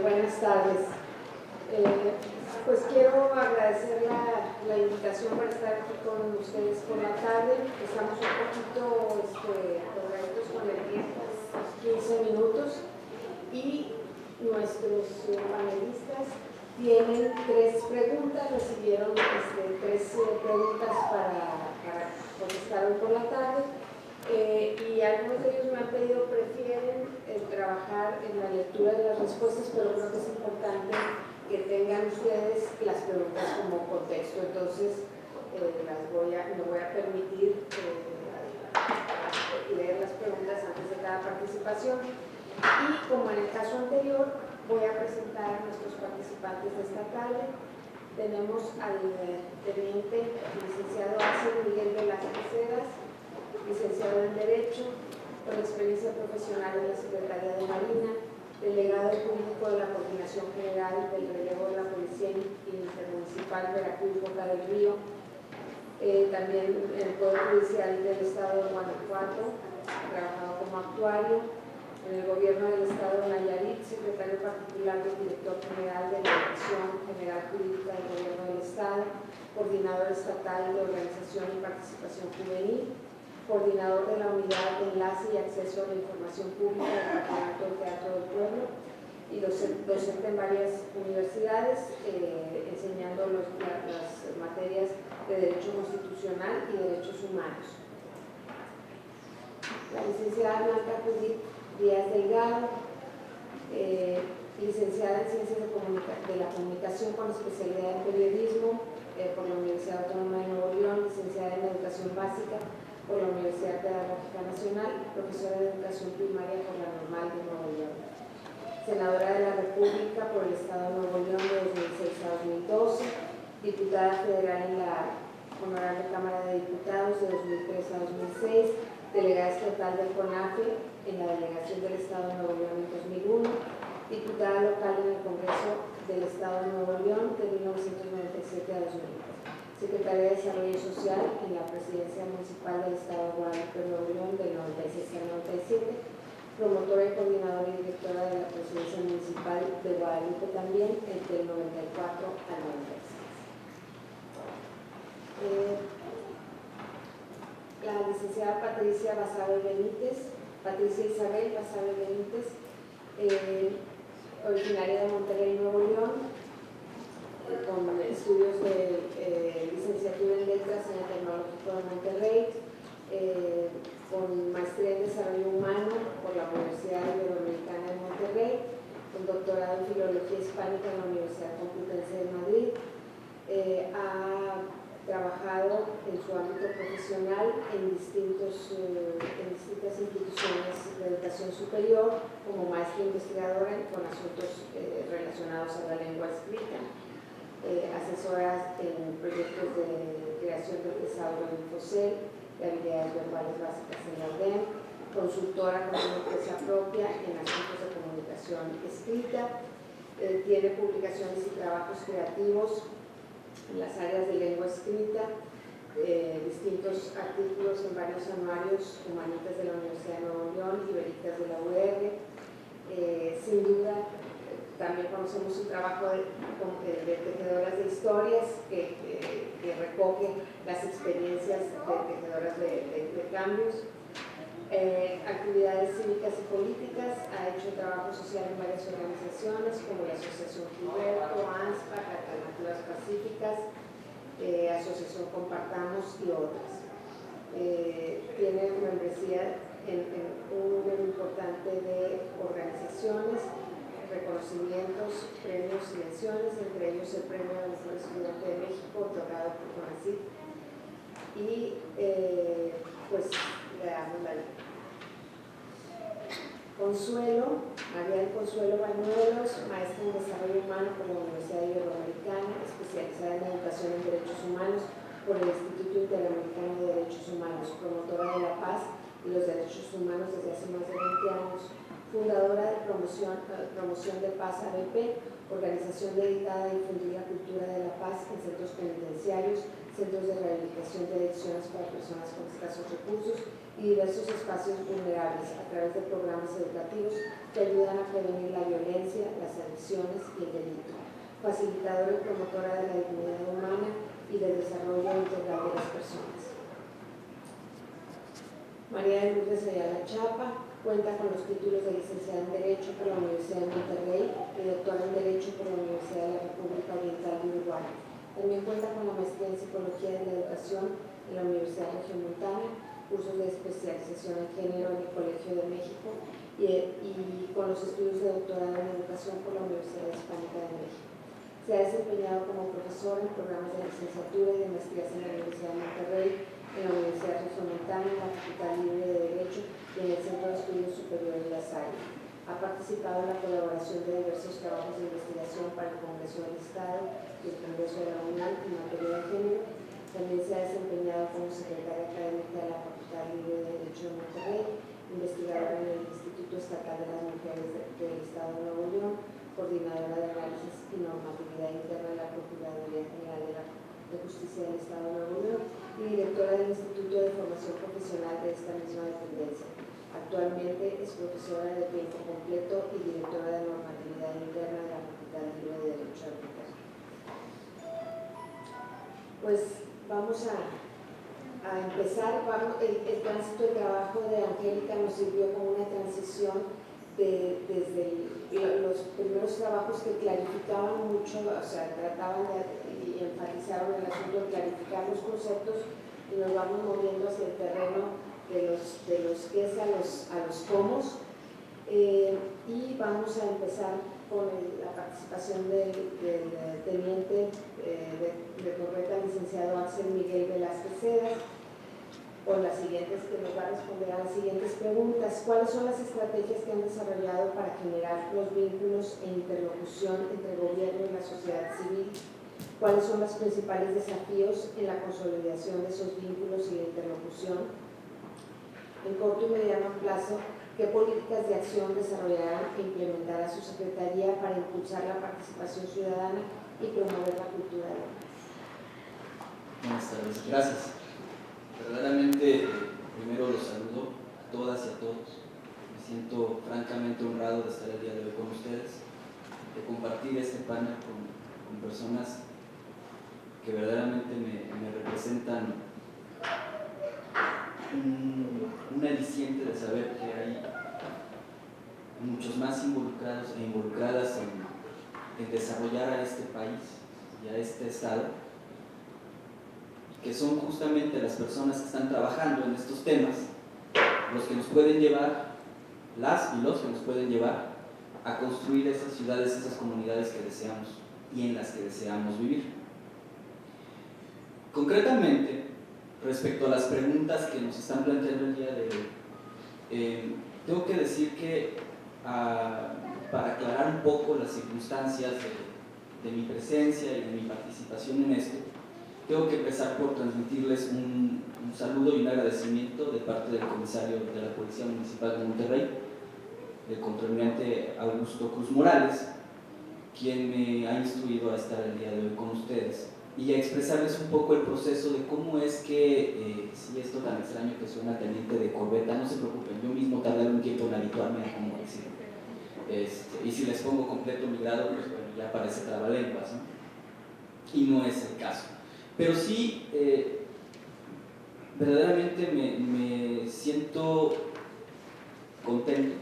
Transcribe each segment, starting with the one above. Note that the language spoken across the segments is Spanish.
Buenas tardes. Pues quiero agradecer la invitación para estar aquí con ustedes por la tarde. Estamos un poquito correctos con el tiempo, 15 minutos, y nuestros panelistas tienen 3 preguntas, recibieron 3 preguntas para contestar hoy por la tarde. Y algunos de ellos me han pedido, prefieren trabajar en la lectura de las respuestas, pero creo que es importante que tengan ustedes las preguntas como contexto. Entonces, me voy a permitir leer las preguntas antes de cada participación. Y como en el caso anterior, voy a presentar a nuestros participantes de esta tarde. Tenemos al teniente licenciado Axel Miguel Velázquez Heras, licenciado en Derecho, con experiencia profesional en la Secretaría de Marina, delegado jurídico de la Coordinación General del Relevo de la Policía Intermunicipal Veracruz Boca del Río, también en el Poder Judicial del Estado de Guanajuato, ha trabajado como actuario, en el Gobierno del Estado de Nayarit, secretario particular del Director General de la Dirección General Jurídica del Gobierno del Estado, coordinador estatal de Organización y Participación Juvenil, coordinador de la Unidad de Enlace y Acceso a la Información Pública del Departamento del Teatro del Pueblo y docente en varias universidades, enseñando las materias de Derecho Constitucional y Derechos Humanos. La licenciada Blanca Judith Díaz Delgado, licenciada en Ciencias de la Comunicación con especialidad en Periodismo por la Universidad Autónoma de Nuevo León, licenciada en Educación Básica por la Universidad Pedagógica Nacional, profesora de Educación Primaria por la Normal de Nuevo León, senadora de la República por el Estado de Nuevo León de 2006 a 2012, diputada federal en la Honorable Cámara de Diputados de 2003 a 2006, delegada estatal del CONAFE en la Delegación del Estado de Nuevo León en 2001, diputada local en el Congreso del Estado de Nuevo León de 1997 a 2000. Secretaria de Desarrollo Social en la Presidencia Municipal del Estado de Guadalupe, Nuevo León, del 96 al 97, promotora y coordinadora y directora de la Presidencia Municipal de Guadalupe también, del 94 al 96. La licenciada Patricia Basabe Benítez, Patricia Isabel Basabe Benítez, originaria de Monterrey, Nuevo León, con estudios de licenciatura en Letras en el Tecnológico de Monterrey, con maestría en Desarrollo Humano por la Universidad Iberoamericana de Monterrey, con doctorado en Filología Hispánica en la Universidad Complutense de Madrid. Ha trabajado en su ámbito profesional en distintas instituciones de educación superior como maestra investigadora con asuntos relacionados a la lengua escrita, asesora en proyectos de creación del tesauro de Infocel, de habilidades verbales básicas en la UDEM, consultora con una empresa propia en asuntos de comunicación escrita, tiene publicaciones y trabajos creativos en las áreas de lengua escrita, distintos artículos en varios anuarios humanitas de la Universidad de Nuevo León y veritas de la UR. Sin duda, también conocemos su trabajo de tejedoras de historias que recoge las experiencias de tejedoras de cambios. Actividades cívicas y políticas, ha hecho trabajo social en varias organizaciones como la Asociación Gilberto, ANSPA, Alternativas Pacíficas, Asociación Compartamos y otras. Tiene membresía en un número importante de organizaciones, reconocimientos, premios y menciones, entre ellos el Premio de Mejor Estudiante de México, otorgado por CONACYT. Y pues le damos la ley. Consuelo, María del Consuelo Bañuelos, maestra en Desarrollo Humano por la Universidad Iberoamericana, especializada en Educación en Derechos Humanos por el Instituto Interamericano de Derechos Humanos, promotora de la paz y los derechos humanos desde hace más de 20 años, fundadora de Promoción de Paz ABP, organización dedicada a difundir la cultura de la paz en centros penitenciarios, centros de rehabilitación de adicciones para personas con escasos recursos y diversos espacios vulnerables a través de programas educativos que ayudan a prevenir la violencia, las adicciones y el delito. Facilitadora y promotora de la dignidad humana y del desarrollo integral de las personas. María de Lourdes Ayala Chapa cuenta con los títulos de licenciada en Derecho por la Universidad de Monterrey y doctora en Derecho por la Universidad de la República Oriental de Uruguay. También cuenta con la maestría en Psicología de la Educación en la Universidad Regiomontana, cursos de especialización en género en el Colegio de México y con los estudios de doctorado en Educación por la Universidad Hispánica de México. Se ha desempeñado como profesora en programas de licenciatura y de maestrías en la Universidad de Monterrey, en la Universidad Regiomontana, en la Facultad Libre de Derecho y en el Centro de Estudios Superiores La Salle. Ha participado en la colaboración de diversos trabajos de investigación para el Congreso del Estado y el Congreso de la UNAM en materia de género. También se ha desempeñado como secretaria académica de la Facultad Libre de Derecho de Monterrey, investigadora en el Instituto Estatal de las Mujeres del Estado de Nuevo León, coordinadora de análisis y normatividad interna de la Procuraduría General de Justicia del Estado de Nuevo León y directora del Instituto de Formación Profesional de esta misma dependencia. Actualmente es profesora de tiempo completo y directora de normatividad interna de la Facultad Libre de Derecho de Monterrey. Pues vamos a empezar. El tránsito de trabajo de Angélica nos sirvió como una transición desde los primeros trabajos que clarificaban mucho, o sea, trataban y enfatizaron el asunto de clarificar los conceptos, y nos vamos moviendo hacia el terreno de los qué es a los cómo, y vamos a empezar con la participación del teniente de corbeta licenciado Axel Miguel Velázquez Cedas, con las siguientes, que nos va a responder a las siguientes preguntas. ¿Cuáles son las estrategias que han desarrollado para generar los vínculos e interlocución entre el gobierno y la sociedad civil? ¿Cuáles son los principales desafíos en la consolidación de esos vínculos y la interlocución? En corto y mediano plazo, ¿qué políticas de acción desarrollará e implementará su Secretaría para impulsar la participación ciudadana y promover la cultura de la paz? Buenas tardes, gracias. Verdaderamente, primero los saludo a todas y a todos. Me siento francamente honrado de estar el día de hoy con ustedes, de compartir este panel con personas que verdaderamente me representan un aliciente de saber que hay muchos más involucrados e involucradas en desarrollar a este país y a este estado, que son justamente las personas que están trabajando en estos temas, los que nos pueden llevar, las y los que nos pueden llevar a construir esas ciudades, esas comunidades que deseamos y en las que deseamos vivir. Concretamente, respecto a las preguntas que nos están planteando el día de hoy, tengo que decir que para aclarar un poco las circunstancias de mi presencia y de mi participación en esto, tengo que empezar por transmitirles un saludo y un agradecimiento de parte del comisario de la Policía Municipal de Monterrey, el contraalmirante Augusto Cruz Morales, quien me ha instruido a estar el día de hoy con ustedes y a expresarles un poco el proceso de cómo es que, si esto tan extraño que suena teniente de corbeta, no se preocupen, yo mismo tardaré un tiempo en habituarme a cómo decirlo. Y si les pongo completo mi grado, pues bueno, ya parece trabalenguas, ¿no? Y no es el caso. Pero sí, verdaderamente me siento contento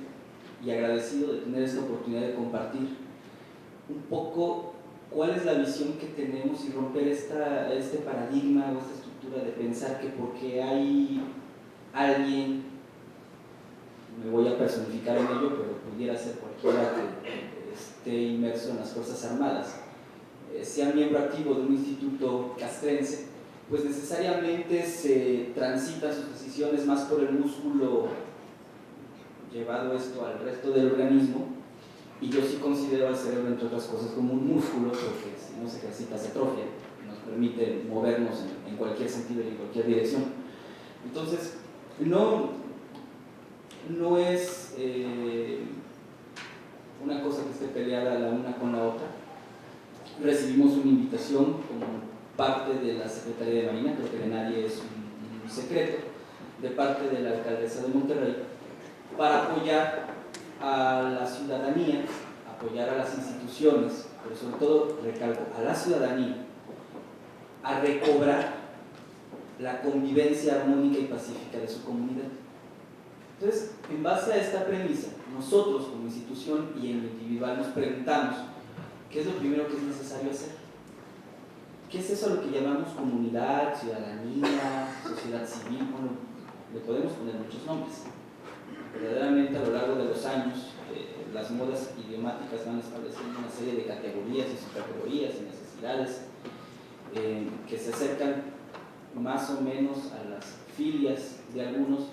y agradecido de tener esta oportunidad de compartir un poco cuál es la visión que tenemos y romper este paradigma o esta estructura de pensar que porque hay alguien, me voy a personificar en ello, pero pudiera ser cualquiera que esté inmerso en las Fuerzas Armadas, sea miembro activo de un instituto castrense, pues necesariamente se transitan sus decisiones más por el músculo, llevado esto al resto del organismo, y yo sí considero al cerebro, entre otras cosas, como un músculo, porque si no se ejercita se atrofia, nos permite movernos en cualquier sentido y en cualquier dirección. Entonces, no es una cosa que esté peleada la una con la otra. Recibimos una invitación, como parte de la Secretaría de Marina, creo que de nadie es un secreto, de parte de la alcaldesa de Monterrey, para apoyar a la ciudadanía, apoyar a las instituciones, pero sobre todo, recalco, a la ciudadanía, a recobrar la convivencia armónica y pacífica de su comunidad. Entonces, en base a esta premisa, nosotros como institución y en lo individual nos preguntamos, ¿qué es lo primero que es necesario hacer? ¿Qué es eso a lo que llamamos comunidad, ciudadanía, sociedad civil? Bueno, le podemos poner muchos nombres. Verdaderamente, a lo largo de los años, las modas idiomáticas van estableciendo una serie de categorías y subcategorías y necesidades que se acercan más o menos a las filias de algunos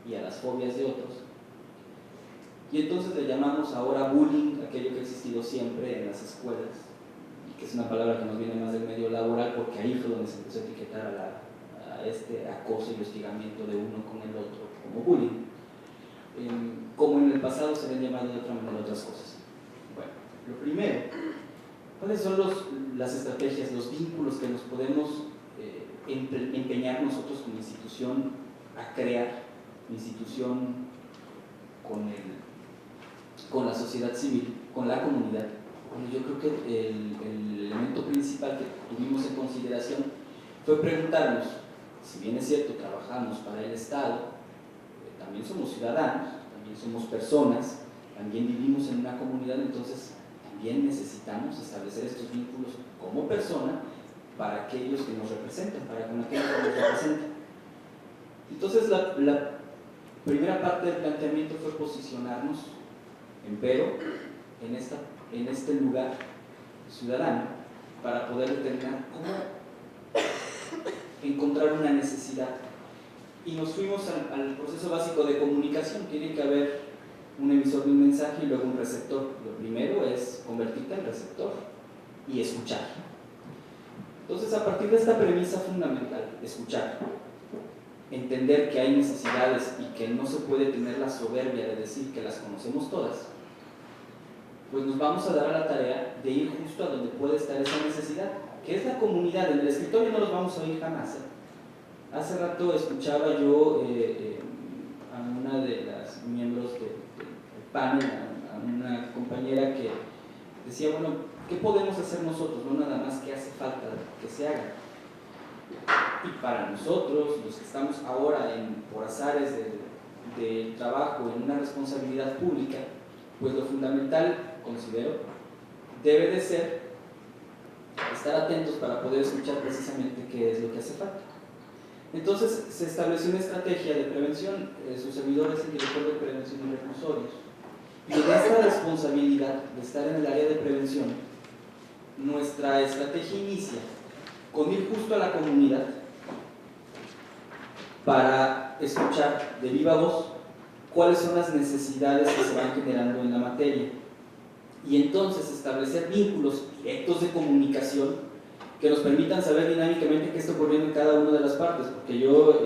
y a las fobias de otros. Y entonces le llamamos ahora bullying, aquello que ha existido siempre en las escuelas, que es una palabra que nos viene más del medio laboral, porque ahí fue donde se empezó a etiquetar a este acoso y hostigamiento de uno con el otro como bullying. Como en el pasado se habían llamado de otra manera otras cosas. Bueno, lo primero, ¿cuáles son las estrategias, los vínculos que nos podemos empeñar nosotros como institución a crear, institución con la sociedad civil, con la comunidad? Bueno, yo creo que el elemento principal que tuvimos en consideración fue preguntarnos, si bien es cierto, trabajamos para el Estado, también somos ciudadanos, también somos personas, también vivimos en una comunidad, entonces también necesitamos establecer estos vínculos como persona para aquellos que nos representan, para con aquellos que nos representan. Entonces la primera parte del planteamiento fue posicionarnos, empero, en este lugar ciudadano, para poder determinar cómo encontrar una necesidad. Y nos fuimos al proceso básico de comunicación. Tiene que haber un emisor de un mensaje y luego un receptor. Lo primero es convertirte en receptor y escuchar. Entonces, a partir de esta premisa fundamental, escuchar, entender que hay necesidades y que no se puede tener la soberbia de decir que las conocemos todas, pues nos vamos a dar a la tarea de ir justo a donde puede estar esa necesidad, que es la comunidad. En el escritorio no los vamos a oír jamás. Hace rato escuchaba yo a una de las miembros del panel, a una compañera que decía, bueno, ¿qué podemos hacer nosotros? No nada más que hace falta que se haga. Y para nosotros, los que estamos ahora por azares del trabajo en una responsabilidad pública, pues lo fundamental, considero, debe de ser estar atentos para poder escuchar precisamente qué es lo que hace falta. Entonces se estableció una estrategia de prevención. Su servidor es el director de prevención y reclusorios, y en esta responsabilidad de estar en el área de prevención, nuestra estrategia inicia con ir justo a la comunidad para escuchar de viva voz cuáles son las necesidades que se van generando en la materia, y entonces establecer vínculos directos de comunicación que nos permitan saber dinámicamente qué está ocurriendo en cada una de las partes, porque yo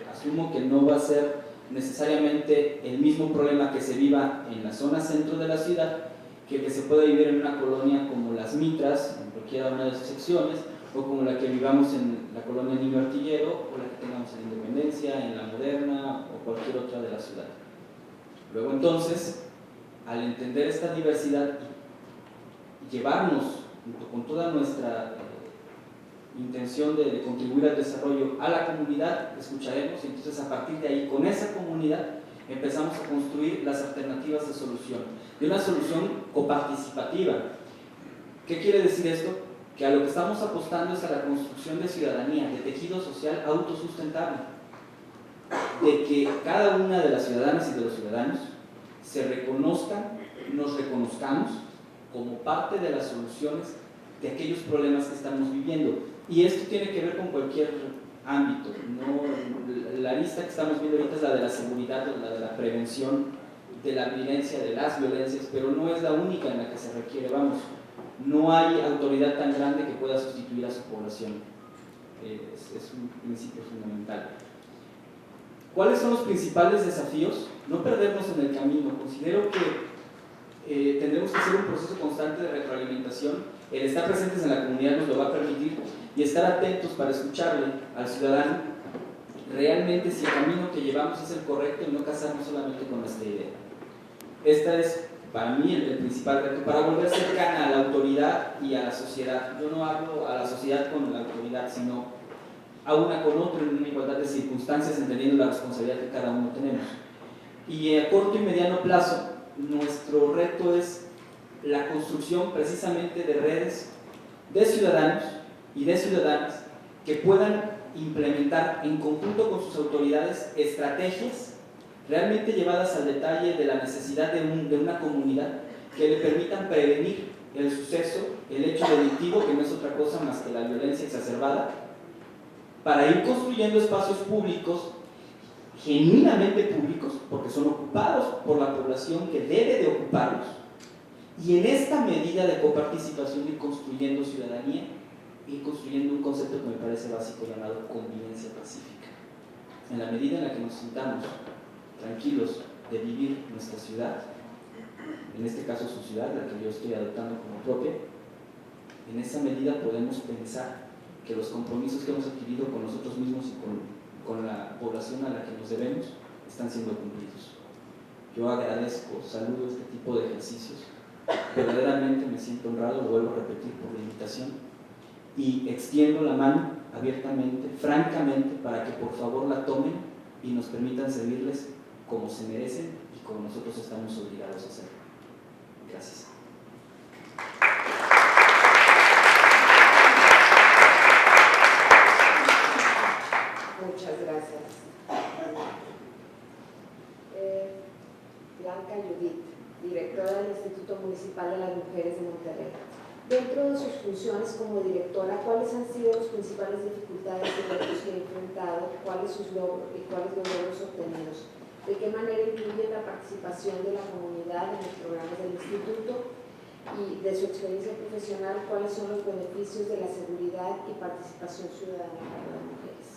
asumo que no va a ser necesariamente el mismo problema que se viva en la zona centro de la ciudad que el que se pueda vivir en una colonia como Las Mitras, en cualquiera una de sus secciones, o como la que vivamos en la colonia Niño Artillero, o la que tengamos en Independencia, en La Moderna, o cualquier otra de la ciudad. Luego entonces, al entender esta diversidad y llevarnos, junto con toda nuestra intención de contribuir al desarrollo a la comunidad, escucharemos, y entonces a partir de ahí, con esa comunidad, empezamos a construir las alternativas de solución, de una solución coparticipativa. ¿Qué quiere decir esto? Que a lo que estamos apostando es a la construcción de ciudadanía, de tejido social autosustentable, de que cada una de las ciudadanas y de los ciudadanos se reconozcan, nos reconozcamos como parte de las soluciones de aquellos problemas que estamos viviendo. Y esto tiene que ver con cualquier ámbito, ¿no? La lista que estamos viendo ahorita es la de la seguridad, la de la prevención de la violencia, de las violencias, pero no es la única en la que se requiere. Vamos, no hay autoridad tan grande que pueda sustituir a su población. Es un principio fundamental. ¿Cuáles son los principales desafíos? No perdernos en el camino. Considero que tendremos que hacer un proceso constante de retroalimentación el estar presentes en la comunidad nos lo va a permitir, y estar atentos para escucharle al ciudadano realmente si el camino que llevamos es el correcto y no casarnos solamente con nuestra idea. Esta es para mí el principal reto, para volver cercana a la autoridad y a la sociedad. Yo no hablo a la sociedad con la autoridad, sino a una con otra en una igualdad de circunstancias, entendiendo la responsabilidad que cada uno tenemos. Y a corto y mediano plazo, nuestro reto es la construcción precisamente de redes de ciudadanos y de ciudadanas que puedan implementar en conjunto con sus autoridades estrategias realmente llevadas al detalle de la necesidad de una comunidad que le permitan prevenir el suceso, el hecho delictivo, que no es otra cosa más que la violencia exacerbada, para ir construyendo espacios públicos, genuinamente públicos, porque son ocupados por la población que debe de ocuparlos, y en esta medida de coparticipación ir construyendo ciudadanía, ir construyendo un concepto que me parece básico llamado convivencia pacífica. En la medida en la que nos sintamos tranquilos de vivir nuestra ciudad, en este caso su ciudad, la que yo estoy adoptando como propia, en esa medida podemos pensar que los compromisos que hemos adquirido con nosotros mismos y con la población a la que nos debemos están siendo cumplidos. Yo agradezco, saludo este tipo de ejercicios, verdaderamente me siento honrado, lo vuelvo a repetir por la invitación, y extiendo la mano abiertamente, francamente, para que por favor la tomen y nos permitan servirles como se merecen y como nosotros estamos obligados a hacerlo. Gracias. Muchas gracias. Blanca Judith, directora del Instituto Municipal de las Mujeres de Monterrey. Dentro de sus funciones como directora, ¿cuáles han sido las principales dificultades y retos que ha enfrentado? ¿Cuáles sus logros y cuáles los logros obtenidos? ¿De qué manera incluye la participación de la comunidad en los programas del instituto? Y de su experiencia profesional, ¿cuáles son los beneficios de la seguridad y participación ciudadana para las mujeres?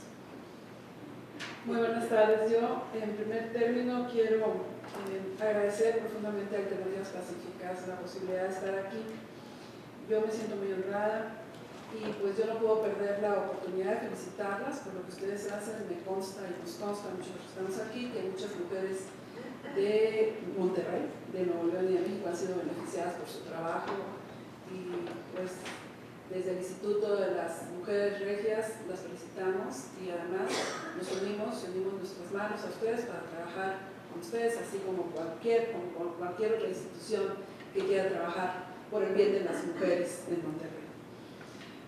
Muy buenas tardes. Yo, en primer término, quiero agradecer profundamente a Alternativas Pacíficas la posibilidad de estar aquí. Yo me siento muy honrada y pues yo no puedo perder la oportunidad de felicitarlas por lo que ustedes hacen. Me consta y nos consta muchos que estamos aquí que muchas mujeres de Monterrey, de Nuevo León y de México han sido beneficiadas por su trabajo, y pues desde el Instituto de las Mujeres Regias las felicitamos y además nos unimos nuestras manos a ustedes para trabajar con ustedes, así como cualquier otra institución que quiera trabajar por el bien de las mujeres en Monterrey.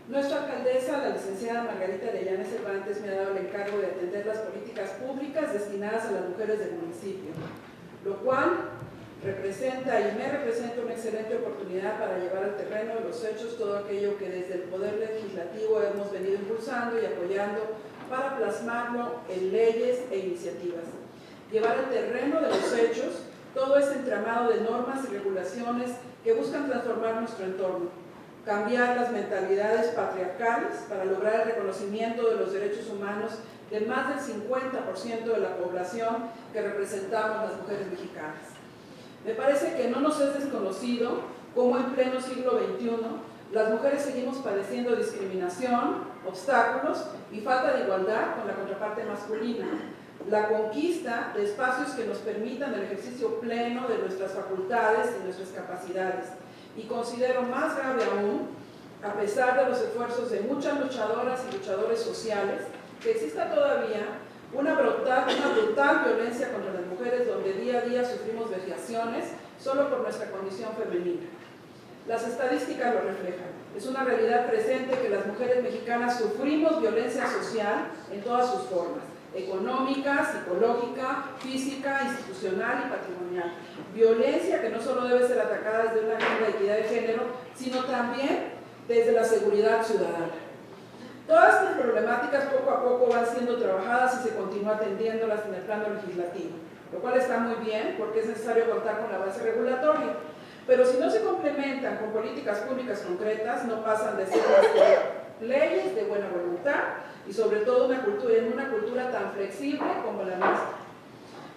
Nuestra alcaldesa, la licenciada Margarita Arellana Cervantes, me ha dado el encargo de atender las políticas públicas destinadas a las mujeres del municipio, lo cual representa y me representa una excelente oportunidad para llevar al terreno de los hechos todo aquello que desde el Poder Legislativo hemos venido impulsando y apoyando para plasmarlo en leyes e iniciativas. Llevar al terreno de los hechos todo este entramado de normas y regulaciones que buscan transformar nuestro entorno, cambiar las mentalidades patriarcales para lograr el reconocimiento de los derechos humanos de más del 50% de la población que representamos las mujeres mexicanas. Me parece que no nos es desconocido cómo en pleno siglo XXI las mujeres seguimos padeciendo discriminación, obstáculos y falta de igualdad con la contraparte masculina. La conquista de espacios que nos permitan el ejercicio pleno de nuestras facultades y nuestras capacidades. Y considero más grave aún, a pesar de los esfuerzos de muchas luchadoras y luchadores sociales, que exista todavía una brutal violencia contra las mujeres, donde día a día sufrimos vejaciones solo por nuestra condición femenina. Las estadísticas lo reflejan. Es una realidad presente que las mujeres mexicanas sufrimos violencia social en todas sus formas: económica, psicológica, física, institucional y patrimonial. Violencia que no solo debe ser atacada desde una agenda de equidad de género, sino también desde la seguridad ciudadana. Todas estas problemáticas poco a poco van siendo trabajadas y se continúa atendiéndolas en el plano legislativo, lo cual está muy bien porque es necesario contar con la base regulatoria. Pero si no se complementan con políticas públicas concretas, no pasan de ser más que leyes de buena voluntad y sobre todo en una cultura tan flexible como la nuestra.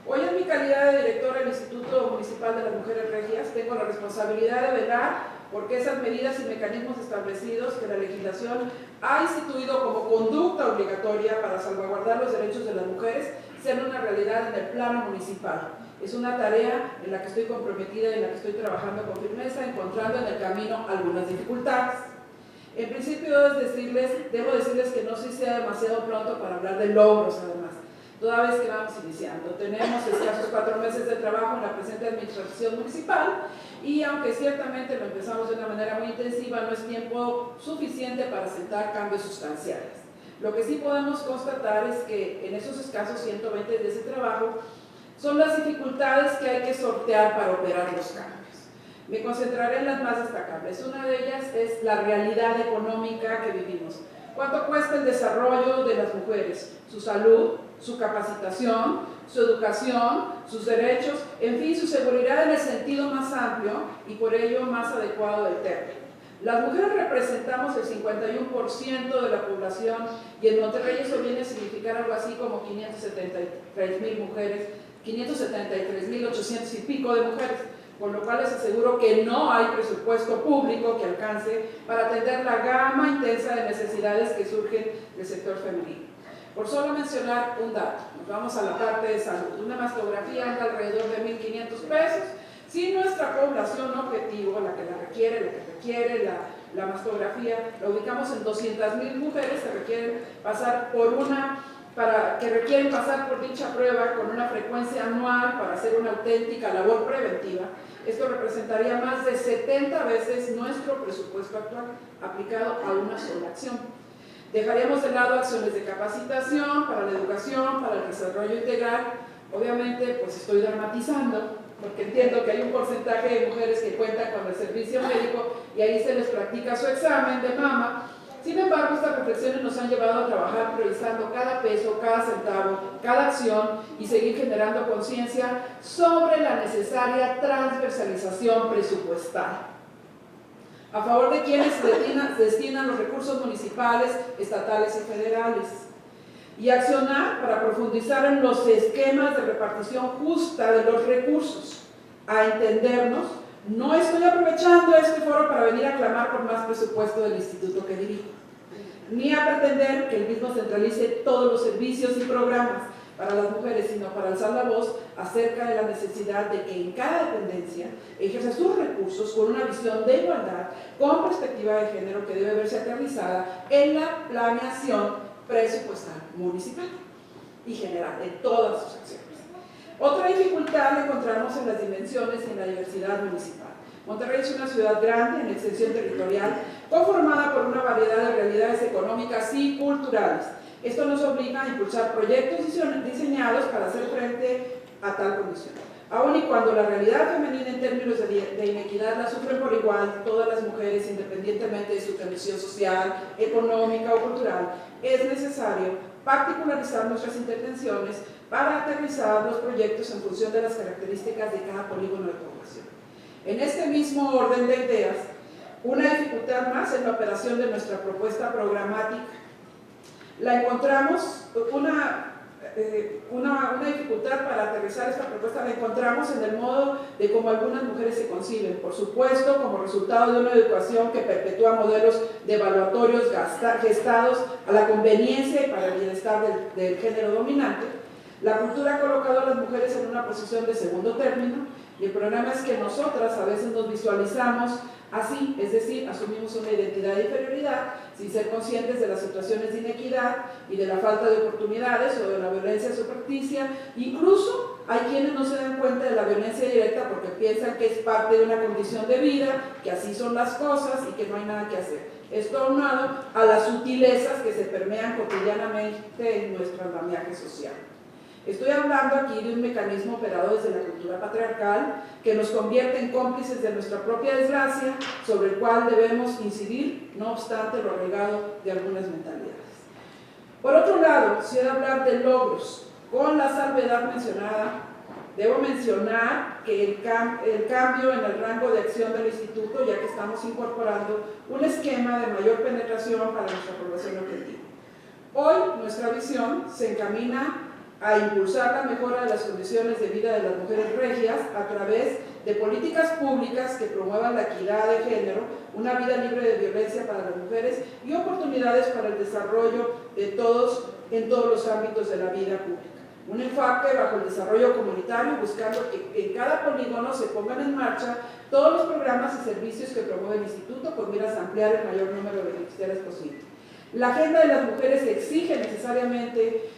Hoy, en mi calidad de directora del Instituto Municipal de las Mujeres Regias, tengo la responsabilidad de velar porque esas medidas y mecanismos establecidos que la legislación ha instituido como conducta obligatoria para salvaguardar los derechos de las mujeres sean una realidad en el plano municipal. Es una tarea en la que estoy comprometida y en la que estoy trabajando con firmeza, encontrando en el camino algunas dificultades. En principio debo decirles que no sé si sea demasiado pronto para hablar de logros, además, toda vez que vamos iniciando. Tenemos escasos 4 meses de trabajo en la presente administración municipal y aunque ciertamente lo empezamos de una manera muy intensiva, no es tiempo suficiente para sentar cambios sustanciales. Lo que sí podemos constatar es que en esos escasos 120 días de trabajo son las dificultades que hay que sortear para operar los cambios. Me concentraré en las más destacables. Una de ellas es la realidad económica que vivimos. ¿Cuánto cuesta el desarrollo de las mujeres? Su salud, su capacitación, su educación, sus derechos, en fin, su seguridad en el sentido más amplio y por ello más adecuado del término. Las mujeres representamos el 51% de la población y en Monterrey eso viene a significar algo así como 573,000 mujeres, 573,800 y pico de mujeres, con lo cual les aseguro que no hay presupuesto público que alcance para atender la gama intensa de necesidades que surgen del sector femenino. Por solo mencionar un dato, nos vamos a la parte de salud. Una mastografía anda alrededor de 1,500 pesos. Si nuestra población objetivo, la que requiere la mastografía, la ubicamos en 200,000 mujeres que requieren pasar por dicha prueba con una frecuencia anual para hacer una auténtica labor preventiva, esto representaría más de 70 veces nuestro presupuesto actual aplicado a una sola acción. Dejaríamos de lado acciones de capacitación para la educación, para el desarrollo integral. Obviamente, pues estoy dramatizando, porque entiendo que hay un porcentaje de mujeres que cuentan con el servicio médico y ahí se les practica su examen de mama. Sin embargo, estas reflexiones nos han llevado a trabajar priorizando cada peso, cada centavo, cada acción y seguir generando conciencia sobre la necesaria transversalización presupuestal a favor de quienes destinan los recursos municipales, estatales y federales, y accionar para profundizar en los esquemas de repartición justa de los recursos. A entendernos, no estoy aprovechando este foro para venir a clamar por más presupuesto del instituto que dirijo, ni a pretender que el mismo centralice todos los servicios y programas para las mujeres, sino para alzar la voz acerca de la necesidad de que en cada dependencia ejerza sus recursos con una visión de igualdad, con perspectiva de género que debe verse aterrizada en la planeación presupuestal municipal y general de todas sus acciones. Otra dificultad la encontramos en las dimensiones y en la diversidad municipal. Monterrey es una ciudad grande en extensión territorial, conformada por una variedad de realidades económicas y culturales. Esto nos obliga a impulsar proyectos diseñados para hacer frente a tal condición. Aun y cuando la realidad femenina en términos de inequidad la sufren por igual todas las mujeres, independientemente de su condición social, económica o cultural, es necesario particularizar nuestras intervenciones para aterrizar los proyectos en función de las características de cada polígono de población. En este mismo orden de ideas, una dificultad más es la operación de nuestra propuesta programática. La encontramos, una dificultad para aterrizar esta propuesta la encontramos en el modo de cómo algunas mujeres se conciben, por supuesto como resultado de una educación que perpetúa modelos de evaluatorios gestados a la conveniencia y para el bienestar del género dominante. La cultura ha colocado a las mujeres en una posición de segundo término y el problema es que nosotras a veces nos visualizamos así, es decir, asumimos una identidad de inferioridad sin ser conscientes de las situaciones de inequidad y de la falta de oportunidades o de la violencia subrepticia. Incluso hay quienes no se dan cuenta de la violencia directa porque piensan que es parte de una condición de vida, que así son las cosas y que no hay nada que hacer. Esto aunado a las sutilezas que se permean cotidianamente en nuestro andamiaje social. Estoy hablando aquí de un mecanismo operado desde la cultura patriarcal que nos convierte en cómplices de nuestra propia desgracia, sobre el cual debemos incidir, no obstante lo arraigado de algunas mentalidades. Por otro lado, si he de hablar de logros, con la salvedad mencionada, debo mencionar que el cambio en el rango de acción del instituto, ya que estamos incorporando un esquema de mayor penetración para nuestra población objetivo. Hoy nuestra visión se encamina a impulsar la mejora de las condiciones de vida de las mujeres regias a través de políticas públicas que promuevan la equidad de género, una vida libre de violencia para las mujeres y oportunidades para el desarrollo de todos en todos los ámbitos de la vida pública. Un enfoque bajo el desarrollo comunitario, buscando que en cada polígono se pongan en marcha todos los programas y servicios que promueve el Instituto con miras a ampliar el mayor número de beneficiarios posible. La agenda de las mujeres exige necesariamente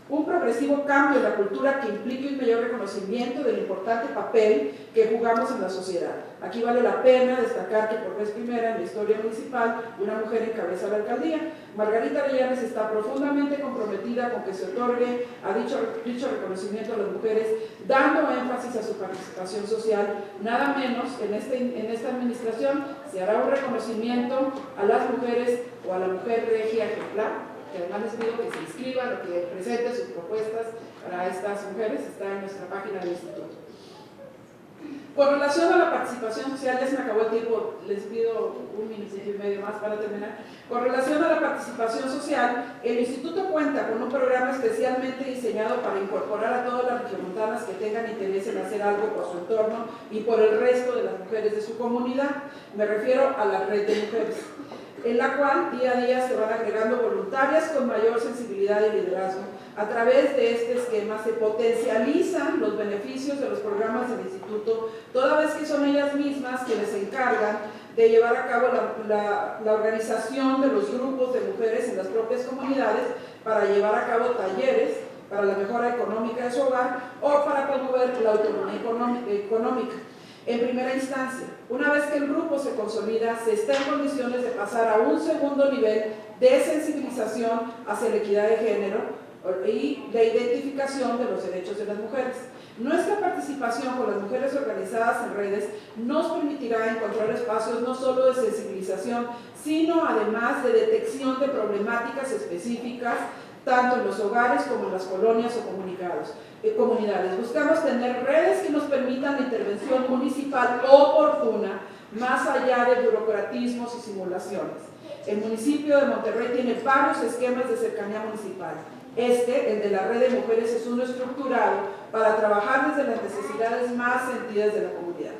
un progresivo cambio en la cultura que implique un mayor reconocimiento del importante papel que jugamos en la sociedad. Aquí vale la pena destacar que por vez primera en la historia municipal una mujer encabeza la alcaldía. Margarita Arellanes está profundamente comprometida con que se otorgue a dicho reconocimiento a las mujeres, dando énfasis a su participación social. Nada menos, en esta administración se hará un reconocimiento a las mujeres o a la mujer regia ejemplar, que además les pido que se inscriban o que presenten sus propuestas para estas mujeres, está en nuestra página del instituto. Con relación a la participación social, ya se me acabó el tiempo, les pido un minutito y medio más para terminar. Con relación a la participación social, el instituto cuenta con un programa especialmente diseñado para incorporar a todas las regiomontanas que tengan interés en hacer algo por su entorno y por el resto de las mujeres de su comunidad. Me refiero a la red de mujeres, en la cual día a día se van agregando voluntarias con mayor sensibilidad y liderazgo. A través de este esquema se potencializan los beneficios de los programas del instituto, toda vez que son ellas mismas quienes se encargan de llevar a cabo la organización de los grupos de mujeres en las propias comunidades para llevar a cabo talleres para la mejora económica de su hogar o para promover la autonomía económica. En primera instancia, una vez que el grupo se consolida, se está en condiciones de pasar a un segundo nivel de sensibilización hacia la equidad de género y de identificación de los derechos de las mujeres. Nuestra participación con las mujeres organizadas en redes nos permitirá encontrar espacios no solo de sensibilización, sino además de detección de problemáticas específicas, tanto en los hogares como en las colonias o comunidades. Buscamos tener redes que nos permitan la intervención municipal oportuna, más allá de burocratismos y simulaciones. El municipio de Monterrey tiene varios esquemas de cercanía municipal. El de la red de mujeres, es uno estructurado para trabajar desde las necesidades más sentidas de la comunidad.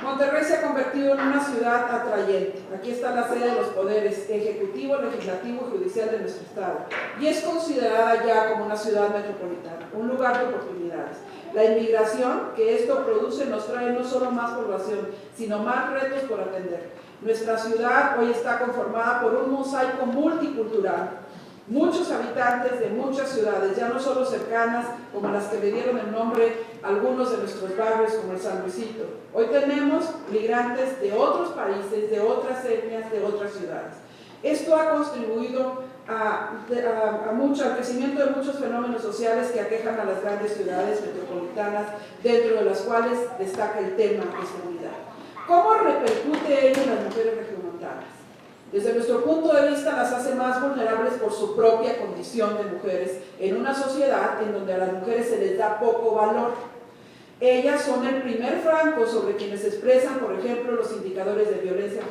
Monterrey se ha convertido en una ciudad atrayente. Aquí está la sede de los poderes ejecutivo, legislativo y judicial de nuestro estado. Y es considerada ya como una ciudad metropolitana, un lugar de oportunidades. La inmigración que esto produce nos trae no solo más población, sino más retos por atender. Nuestra ciudad hoy está conformada por un mosaico multicultural. Muchos habitantes de muchas ciudades, ya no solo cercanas, como las que le dieron el nombre a algunos de nuestros barrios, como el San Luisito. Hoy tenemos migrantes de otros países, de otras etnias, de otras ciudades. Esto ha contribuido al crecimiento de muchos fenómenos sociales que aquejan a las grandes ciudades metropolitanas, dentro de las cuales destaca el tema de seguridad. ¿Cómo repercute ello en las mujeres regiomontanas? Desde nuestro punto de vista, las hace más vulnerables por su propia condición de mujeres en una sociedad en donde a las mujeres se les da poco valor. Ellas son el primer franco sobre quienes expresan, por ejemplo, los indicadores de violencia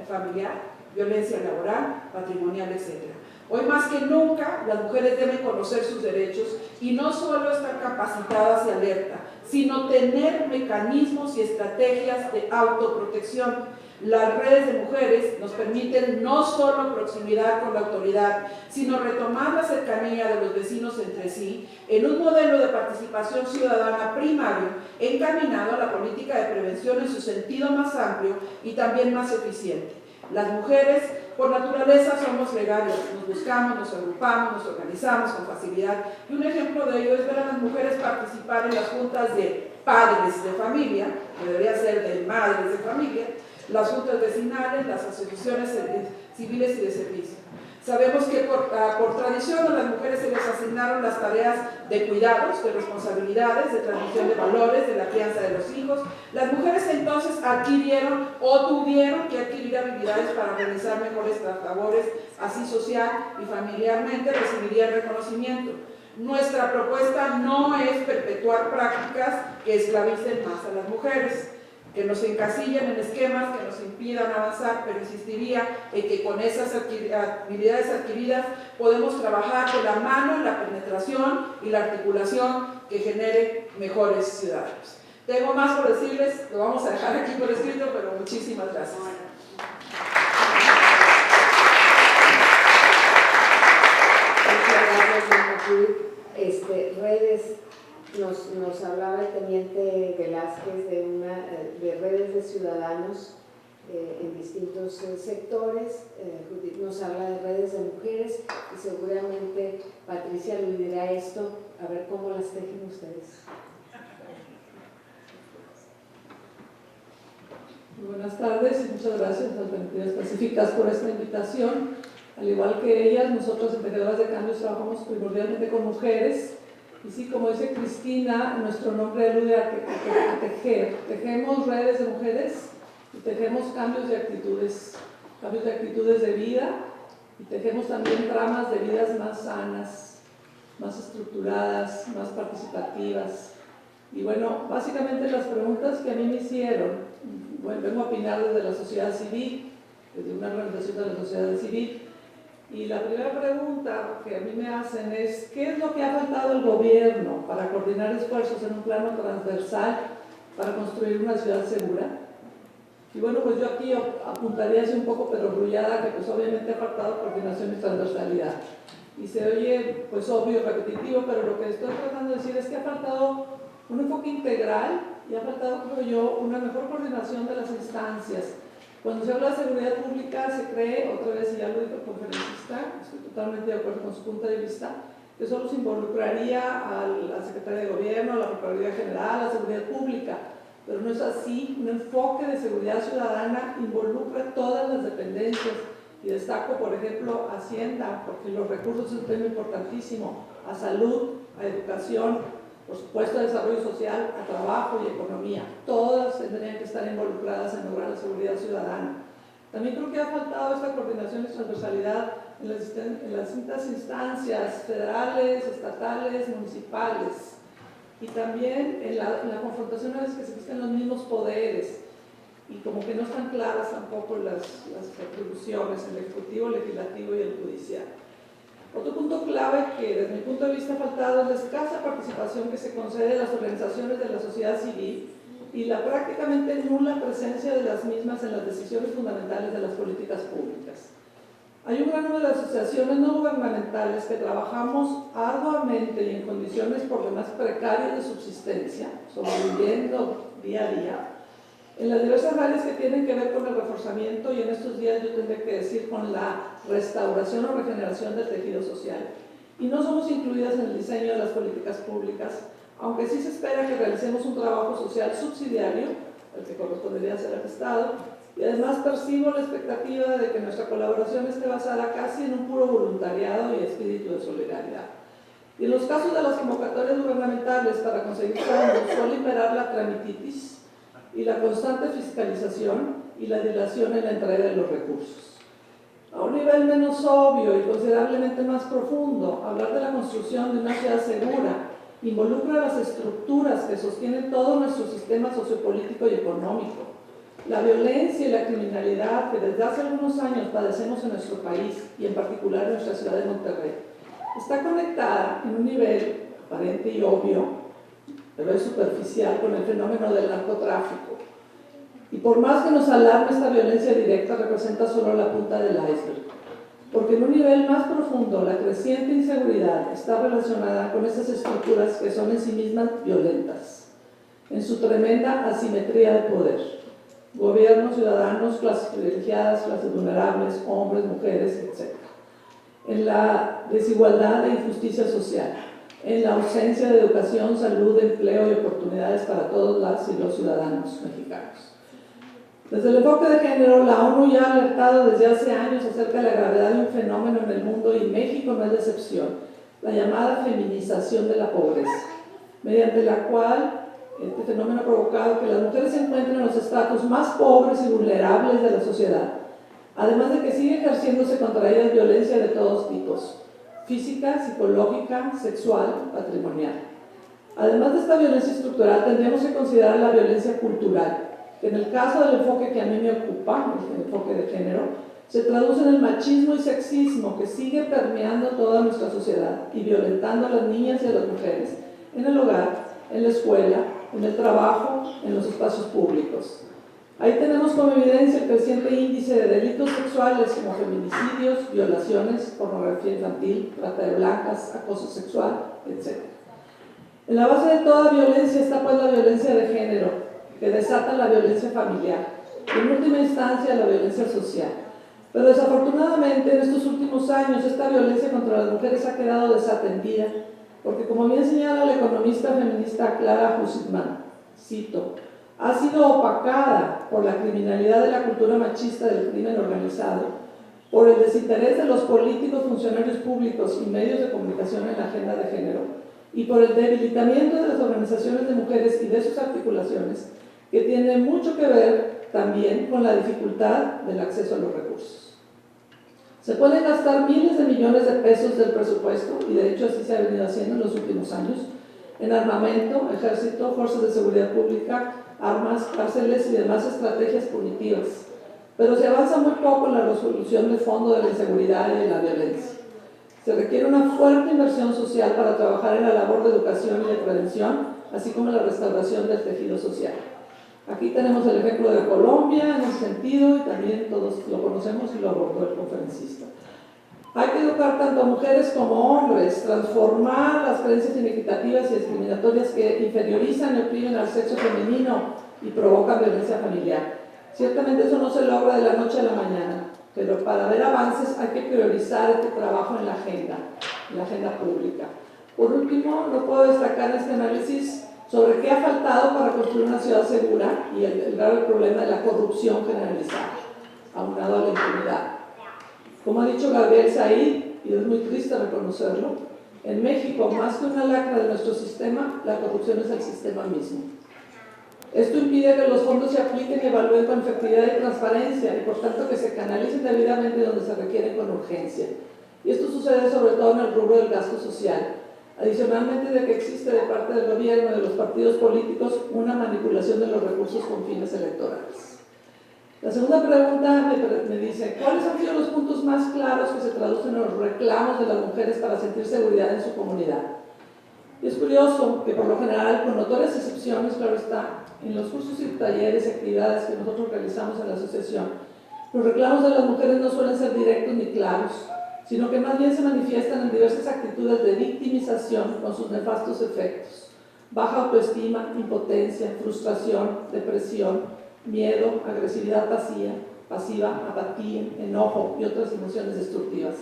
familiar, violencia laboral, patrimonial, etc. Hoy más que nunca, las mujeres deben conocer sus derechos y no solo estar capacitadas y alerta, sino tener mecanismos y estrategias de autoprotección. Las redes de mujeres nos permiten no solo proximidad con la autoridad, sino retomar la cercanía de los vecinos entre sí en un modelo de participación ciudadana primario encaminado a la política de prevención en su sentido más amplio y también más eficiente. Las mujeres, por naturaleza, somos gregarias, nos buscamos, nos agrupamos, nos organizamos con facilidad, y un ejemplo de ello es ver a las mujeres participar en las juntas de padres de familia, que debería ser de madres de familia, las juntas vecinales, las asociaciones civiles y de servicio. Sabemos que por tradición a las mujeres se les asignaron las tareas de cuidados, de responsabilidades, de transmisión de valores, de la crianza de los hijos. Las mujeres entonces adquirieron o tuvieron que adquirir habilidades para realizar mejores labores, así social y familiarmente recibirían reconocimiento. Nuestra propuesta no es perpetuar prácticas que esclavicen más a las mujeres. que nos encasillen en esquemas que nos impidan avanzar, pero insistiría en que con esas habilidades adquiridas podemos trabajar de la mano, la penetración y la articulación que genere mejores ciudadanos. Tengo más por decirles, lo vamos a dejar aquí por escrito, pero muchísimas gracias. Redes, nos hablaba el teniente Velázquez de redes de ciudadanos en distintos sectores. Judith nos habla de redes de mujeres y seguramente Patricia aludirá a esto, a ver cómo las tejen ustedes. Muy buenas tardes y muchas gracias a las Mentiras Pacíficas por esta invitación. Al igual que ellas, nosotros en Tejedoras de Cambios trabajamos primordialmente con mujeres. Y sí, como dice Cristina, nuestro nombre alude a tejer. Tejemos redes de mujeres y tejemos cambios de actitudes de vida, y tejemos también tramas de vidas más sanas, más estructuradas, más participativas. Y bueno, básicamente las preguntas que a mí me hicieron, bueno, vengo a opinar desde la sociedad civil, desde una organización de la sociedad civil, y la primera pregunta que a mí me hacen es: ¿qué es lo que ha faltado al gobierno para coordinar esfuerzos en un plano transversal para construir una ciudad segura? Y bueno, pues yo aquí apuntaría así un poco perogrullada que pues obviamente ha faltado coordinación y transversalidad. Y se oye pues obvio, repetitivo, pero lo que estoy tratando de decir es que ha faltado un enfoque integral y ha faltado, creo yo, una mejor coordinación de las instancias. Cuando se habla de seguridad pública se cree, otra vez, y ya lo dijo el conferencista, estoy totalmente de acuerdo con su punto de vista, que solo se involucraría a la Secretaría de Gobierno, a la Procuraduría General, a la Seguridad Pública, pero no es así. Un enfoque de seguridad ciudadana involucra todas las dependencias, y destaco, por ejemplo, Hacienda, porque los recursos es un tema importantísimo, a salud, a educación, por supuesto a desarrollo social, a trabajo y economía. Todas tendrían que estar involucradas en lograr la seguridad ciudadana. También creo que ha faltado esta coordinación y transversalidad en las distintas instancias federales, estatales, municipales, y también en la confrontación a veces que se buscan los mismos poderes, y como que no están claras tampoco las atribuciones, el ejecutivo, el legislativo y el judicial. Otro punto clave que desde mi punto de vista ha faltado es la escasa participación que se concede a las organizaciones de la sociedad civil y la prácticamente nula presencia de las mismas en las decisiones fundamentales de las políticas públicas. Hay un gran número de asociaciones no gubernamentales que trabajamos arduamente y en condiciones por demás precarias de subsistencia, sobreviviendo día a día, en las diversas áreas que tienen que ver con el reforzamiento, y en estos días yo tendría que decir con la restauración o regeneración del tejido social. Y no somos incluidas en el diseño de las políticas públicas, aunque sí se espera que realicemos un trabajo social subsidiario, el que correspondería ser al Estado, y además percibo la expectativa de que nuestra colaboración esté basada casi en un puro voluntariado y espíritu de solidaridad. Y en los casos de las convocatorias gubernamentales para conseguir fondos suele imperar la tramititis y la constante fiscalización y la dilación en la entrega de los recursos. A un nivel menos obvio y considerablemente más profundo, hablar de la construcción de una ciudad segura involucra las estructuras que sostienen todo nuestro sistema sociopolítico y económico. La violencia y la criminalidad que desde hace algunos años padecemos en nuestro país, y en particular en nuestra ciudad de Monterrey, está conectada en un nivel aparente y obvio, pero es superficial, con el fenómeno del narcotráfico. Y por más que nos alarme esta violencia directa, representa solo la punta del iceberg, porque en un nivel más profundo la creciente inseguridad está relacionada con esas estructuras que son en sí mismas violentas, en su tremenda asimetría de poder. Gobiernos, ciudadanos, clases privilegiadas, clases vulnerables, hombres, mujeres, etc. En la desigualdad e injusticia social, en la ausencia de educación, salud, empleo y oportunidades para todos las y los ciudadanos mexicanos. Desde el enfoque de género, la ONU ya ha alertado desde hace años acerca de la gravedad de un fenómeno en el mundo, y México no es la excepción, la llamada feminización de la pobreza, mediante la cual este fenómeno ha provocado que las mujeres se encuentren en los estratos más pobres y vulnerables de la sociedad, además de que sigue ejerciéndose contra ellas violencia de todos tipos: física, psicológica, sexual, patrimonial. Además de esta violencia estructural, tendríamos que considerar la violencia cultural, que en el caso del enfoque que a mí me ocupa, el enfoque de género, se traduce en el machismo y sexismo que sigue permeando toda nuestra sociedad y violentando a las niñas y a las mujeres en el hogar, en la escuela, en el trabajo, en los espacios públicos. Ahí tenemos como evidencia el creciente índice de delitos sexuales como feminicidios, violaciones, pornografía infantil, trata de blancas, acoso sexual, etc. En la base de toda violencia está pues la violencia de género, que desata la violencia familiar y en última instancia la violencia social. Pero desafortunadamente en estos últimos años esta violencia contra las mujeres ha quedado desatendida, porque como bien señala la economista feminista Clara Hussitman, cito, ha sido opacada por la criminalidad de la cultura machista del crimen organizado, por el desinterés de los políticos, funcionarios públicos y medios de comunicación en la agenda de género, y por el debilitamiento de las organizaciones de mujeres y de sus articulaciones, que tiene mucho que ver también con la dificultad del acceso a los recursos. Se pueden gastar miles de millones de pesos del presupuesto, y de hecho así se ha venido haciendo en los últimos años, en armamento, ejército, fuerzas de seguridad pública, armas, cárceles y demás estrategias punitivas, pero se avanza muy poco en la resolución de fondo de la inseguridad y de la violencia. Se requiere una fuerte inversión social para trabajar en la labor de educación y de prevención, así como en la restauración del tejido social. Aquí tenemos el ejemplo de Colombia en ese sentido, y también todos lo conocemos y lo abordó el conferencista. Hay que educar tanto a mujeres como hombres, transformar las creencias inequitativas y discriminatorias que inferiorizan y oprimen al sexo femenino y provocan violencia familiar. Ciertamente eso no se logra de la noche a la mañana, pero para ver avances hay que priorizar este trabajo en la agenda pública. Por último, no puedo destacar en este análisis sobre qué ha faltado para construir una ciudad segura y el grave problema de la corrupción generalizada, aunado a la impunidad. Como ha dicho Gabriel Said, y es muy triste reconocerlo, en México, más que una lacra de nuestro sistema, la corrupción es el sistema mismo. Esto impide que los fondos se apliquen y evalúen con efectividad y transparencia, y por tanto que se canalicen debidamente donde se requieren con urgencia. Y esto sucede sobre todo en el rubro del gasto social, adicionalmente de que existe de parte del gobierno y de los partidos políticos una manipulación de los recursos con fines electorales. La segunda pregunta me dice, ¿cuáles han sido los puntos más claros que se traducen en los reclamos de las mujeres para sentir seguridad en su comunidad? Y es curioso que por lo general, con notorias excepciones, claro está, en los cursos y talleres y actividades que nosotros realizamos en la asociación, los reclamos de las mujeres no suelen ser directos ni claros, sino que más bien se manifiestan en diversas actitudes de victimización con sus nefastos efectos: baja autoestima, impotencia, frustración, depresión, miedo, agresividad pasiva, apatía, enojo y otras emociones destructivas.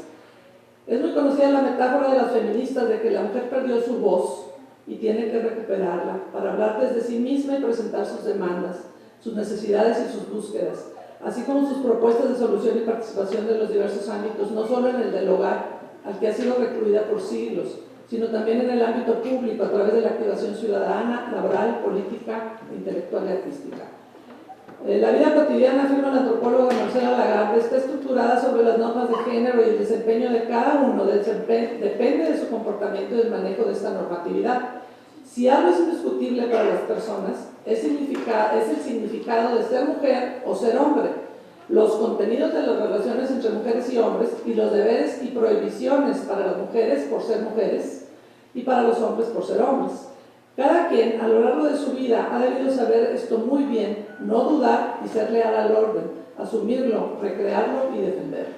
Es muy conocida la metáfora de las feministas de que la mujer perdió su voz y tiene que recuperarla para hablar desde sí misma y presentar sus demandas, sus necesidades y sus búsquedas, así como sus propuestas de solución y participación de los diversos ámbitos, no solo en el del hogar, al que ha sido recluida por siglos, sino también en el ámbito público a través de la activación ciudadana, laboral, política, intelectual y artística. La vida cotidiana, afirma la antropóloga Marcela Lagarde, está estructurada sobre las normas de género y el desempeño de cada uno depende de su comportamiento y del manejo de esta normatividad. Si algo es indiscutible para las personas, es el significado de ser mujer o ser hombre, los contenidos de las relaciones entre mujeres y hombres y los deberes y prohibiciones para las mujeres por ser mujeres y para los hombres por ser hombres. Cada quien a lo largo de su vida ha debido saber esto muy bien, no dudar y ser leal al orden, asumirlo, recrearlo y defenderlo.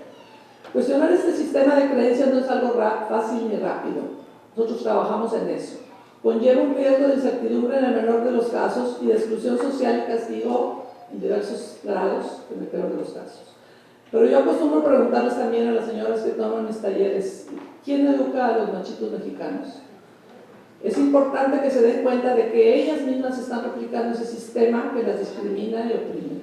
Cuestionar este sistema de creencias no es algo fácil ni rápido. Nosotros trabajamos en eso. Conlleva un riesgo de incertidumbre en el menor de los casos y de exclusión social y castigo en diversos grados en el peor de los casos. Pero yo acostumbro preguntarles también a las señoras que toman mis talleres, ¿quién educa a los machitos mexicanos? Es importante que se den cuenta de que ellas mismas están replicando ese sistema que las discrimina y oprime.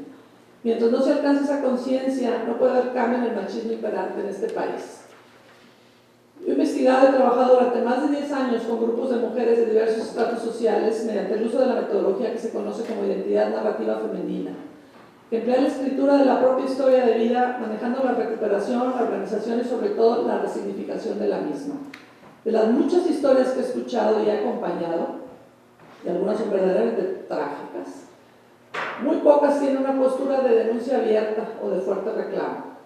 Mientras no se alcance esa conciencia, no puede haber cambio en el machismo imperante en este país. Yo he investigado y trabajado durante más de 10 años con grupos de mujeres de diversos estratos sociales mediante el uso de la metodología que se conoce como identidad narrativa femenina, que emplea la escritura de la propia historia de vida, manejando la recuperación, la organización y sobre todo la resignificación de la misma. De las muchas historias que he escuchado y he acompañado, y algunas son verdaderamente trágicas, Muy pocas tienen una postura de denuncia abierta o de fuerte reclamo.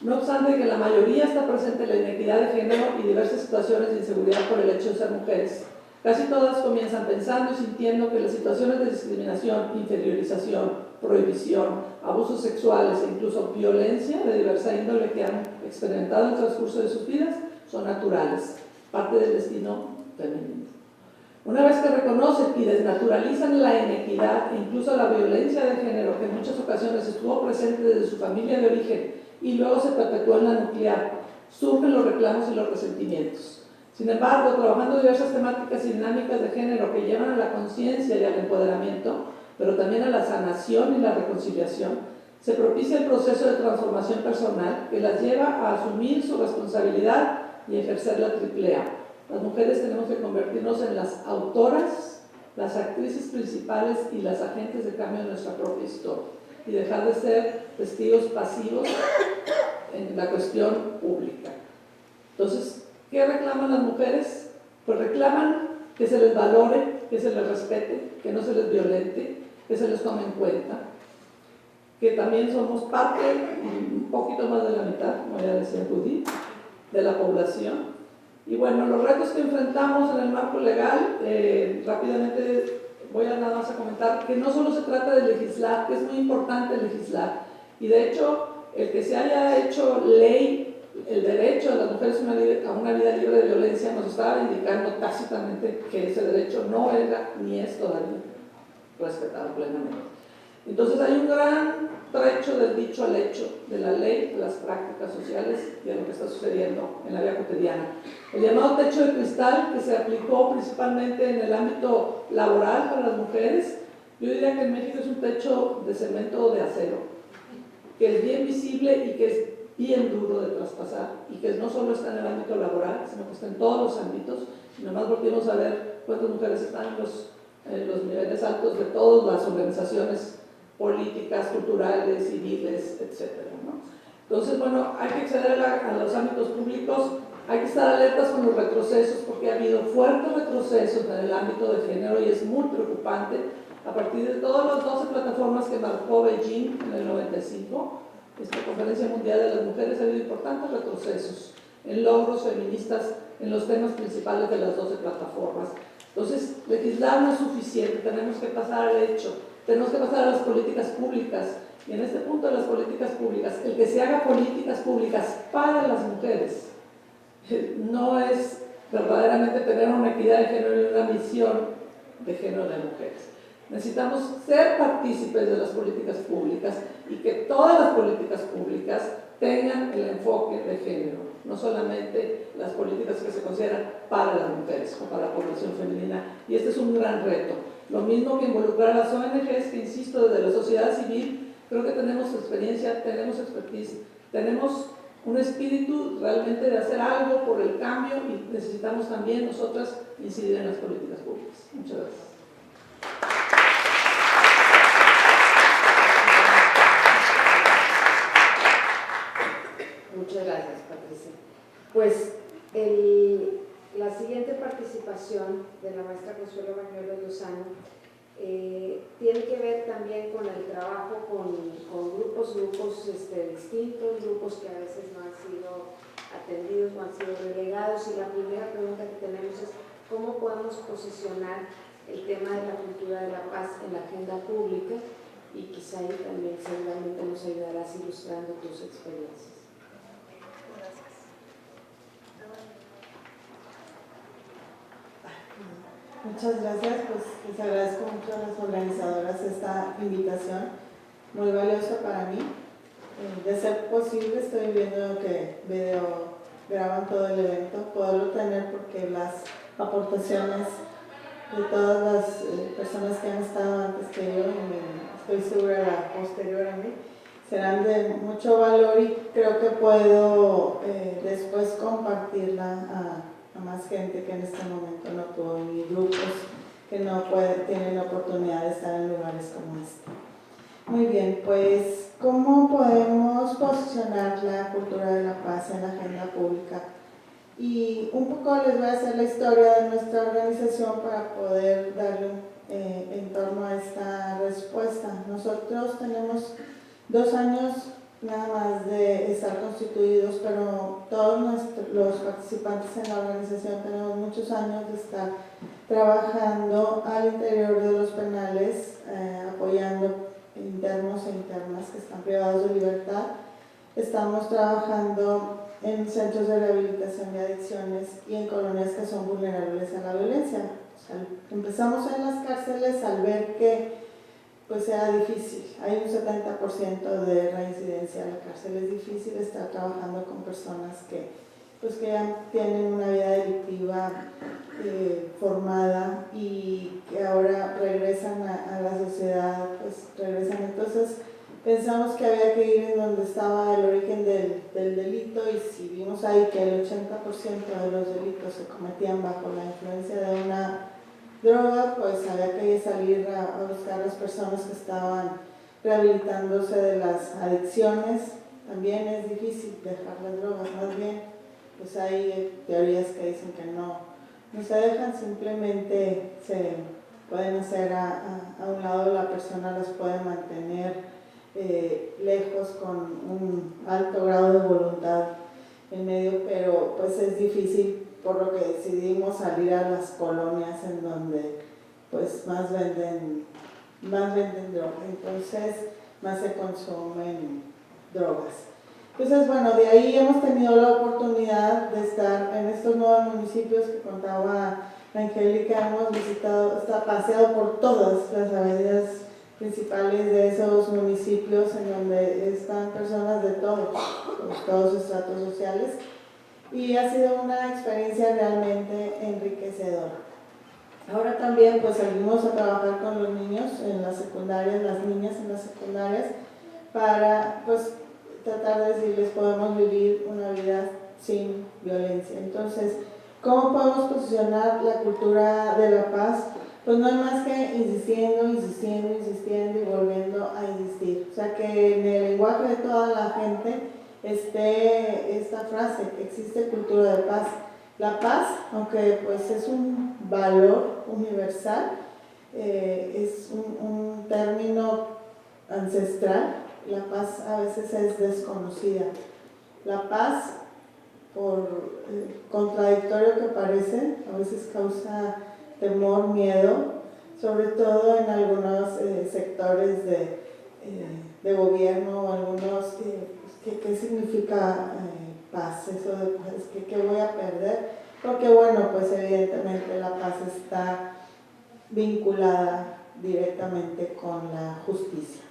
No obstante que la mayoría está presente la inequidad de género y diversas situaciones de inseguridad por el hecho de ser mujeres. Casi todas comienzan pensando y sintiendo que las situaciones de discriminación, inferiorización, prohibición, abusos sexuales e incluso violencia de diversa índole que han experimentado en el transcurso de sus vidas son naturales, parte del destino femenino. Una vez que reconocen y desnaturalizan la inequidad e incluso la violencia de género que en muchas ocasiones estuvo presente desde su familia de origen y luego se perpetuó en la nuclear, surgen los reclamos y los resentimientos. Sin embargo, trabajando diversas temáticas y dinámicas de género que llevan a la conciencia y al empoderamiento, pero también a la sanación y la reconciliación, se propicia el proceso de transformación personal que las lleva a asumir su responsabilidad y ejercer la triple A. Las mujeres tenemos que convertirnos en las autoras, las actrices principales y las agentes de cambio de nuestra propia historia y dejar de ser testigos pasivos en la cuestión pública. Entonces, ¿qué reclaman las mujeres? Pues reclaman que se les valore, que se les respete, que no se les violente, que se les tome en cuenta, que también somos parte, un poquito más de la mitad, como ya decía Judith, de la población. Y bueno, los retos que enfrentamos en el marco legal, rápidamente voy a nada más a comentar que no solo se trata de legislar, que es muy importante legislar, y de hecho, el que se haya hecho ley el derecho de las mujeres a una vida libre de violencia nos estaba indicando tácitamente que ese derecho no era ni es todavía respetado plenamente. Entonces hay un gran trecho del dicho al hecho, de la ley, de las prácticas sociales y de lo que está sucediendo en la vida cotidiana. El llamado techo de cristal, que se aplicó principalmente en el ámbito laboral para las mujeres, yo diría que en México es un techo de cemento o de acero, que es bien visible y que es bien duro de traspasar, y que no solo está en el ámbito laboral, sino que está en todos los ámbitos. Y nomás volvimos a ver cuántas mujeres están en los niveles altos de todas las organizaciones políticas, culturales, civiles, etc., ¿no? Entonces, bueno, hay que acceder a los ámbitos públicos, hay que estar alertas con los retrocesos, porque ha habido fuertes retrocesos en el ámbito de género y es muy preocupante. A partir de todas las 12 plataformas que marcó Beijing en el 95, esta Conferencia Mundial de las Mujeres, ha habido importantes retrocesos en logros feministas en los temas principales de las 12 plataformas. Entonces, legislar no es suficiente, tenemos que pasar al hecho, tenemos que pasar a las políticas públicas, y en este punto de las políticas públicas, el que se haga políticas públicas para las mujeres no es verdaderamente tener una equidad de género y una misión de género de mujeres. Necesitamos ser partícipes de las políticas públicas y que todas las políticas públicas tengan el enfoque de género, no solamente las políticas que se consideran para las mujeres o para la población femenina. Y este es un gran reto. Lo mismo que involucrar a las ONGs, que insisto, desde la sociedad civil, creo que tenemos experiencia, tenemos expertise, tenemos un espíritu realmente de hacer algo por el cambio y necesitamos también nosotras incidir en las políticas públicas. Muchas gracias. Muchas gracias, Patricia. Pues la siguiente participación de la maestra Consuelo Bañuelos Lozano tiene que ver también con el trabajo con grupos distintos, grupos que a veces no han sido atendidos, no han sido relegados, y la primera pregunta que tenemos es ¿cómo podemos posicionar el tema de la cultura de la paz en la agenda pública? Y quizá ahí también seguramente nos ayudarás ilustrando tus experiencias. Muchas gracias, pues les agradezco mucho a las organizadoras esta invitación, muy valiosa para mí. De ser posible, estoy viendo que graban todo el evento, poderlo tener porque las aportaciones de todas las personas que han estado antes que yo, y estoy segura la posterior a mí, serán de mucho valor y creo que puedo después compartirla a más gente que en este momento no puedo, ni grupos que no tienen la oportunidad de estar en lugares como este. Muy bien, pues, ¿cómo podemos posicionar la cultura de la paz en la agenda pública? Y un poco les voy a hacer la historia de nuestra organización para poder darle en torno a esta respuesta. Nosotros tenemos 2 años nada más de estar constituidos, pero todos los participantes en la organización tenemos muchos años de estar trabajando al interior de los penales, apoyando internos e internas que están privados de libertad. Estamos trabajando en centros de rehabilitación de adicciones y en colonias que son vulnerables a la violencia. O sea, empezamos en las cárceles al ver que pues era difícil, hay un 70% de reincidencia en la cárcel, es difícil estar trabajando con personas que ya tienen una vida delictiva formada y que ahora regresan a la sociedad, pues regresan. Entonces pensamos que había que ir en donde estaba el origen del delito, y si vimos ahí que el 80% de los delitos se cometían bajo la influencia de una droga, pues había que salir a buscar a las personas que estaban rehabilitándose de las adicciones. También es difícil dejar las drogas, más bien pues hay teorías que dicen que no se dejan, simplemente se pueden hacer a un lado, la persona las puede mantener lejos con un alto grado de voluntad en medio, pero pues es difícil, por lo que decidimos salir a las colonias en donde pues más venden droga, entonces más se consumen drogas. Entonces, bueno, de ahí hemos tenido la oportunidad de estar en estos nuevos municipios que contaba Angélica. Hemos visitado, paseado por todas las avenidas principales de esos municipios en donde están personas de todos estratos sociales, y ha sido una experiencia realmente enriquecedora. Ahora también pues salimos a trabajar con los niños en las secundarias, las niñas en las secundarias, para pues tratar de decirles podemos vivir una vida sin violencia. Entonces, ¿cómo podemos posicionar la cultura de la paz? Pues no hay más que insistiendo y volviendo a insistir. O sea, que en el lenguaje de toda la gente esté esta frase, que existe cultura de paz. La paz, aunque pues es un valor universal, es un término ancestral. La paz a veces es desconocida. La paz, por contradictorio que parece, a veces causa temor, miedo, sobre todo en algunos sectores de gobierno, algunos ¿qué significa paz? Eso de paz, ¿qué voy a perder? Porque bueno, pues evidentemente la paz está vinculada directamente con la justicia.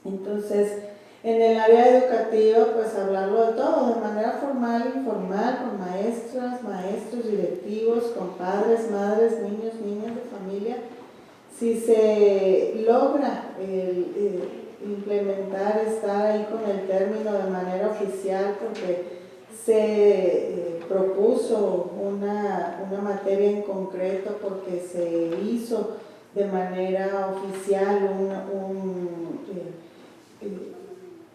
Entonces, en el área educativa, pues hablarlo de todo, de manera formal, informal, con maestras, maestros, directivos, con padres, madres, niños, niñas de familia. Si se logra implementar, estar ahí con el término de manera oficial, porque se propuso una materia en concreto, porque se hizo de manera oficial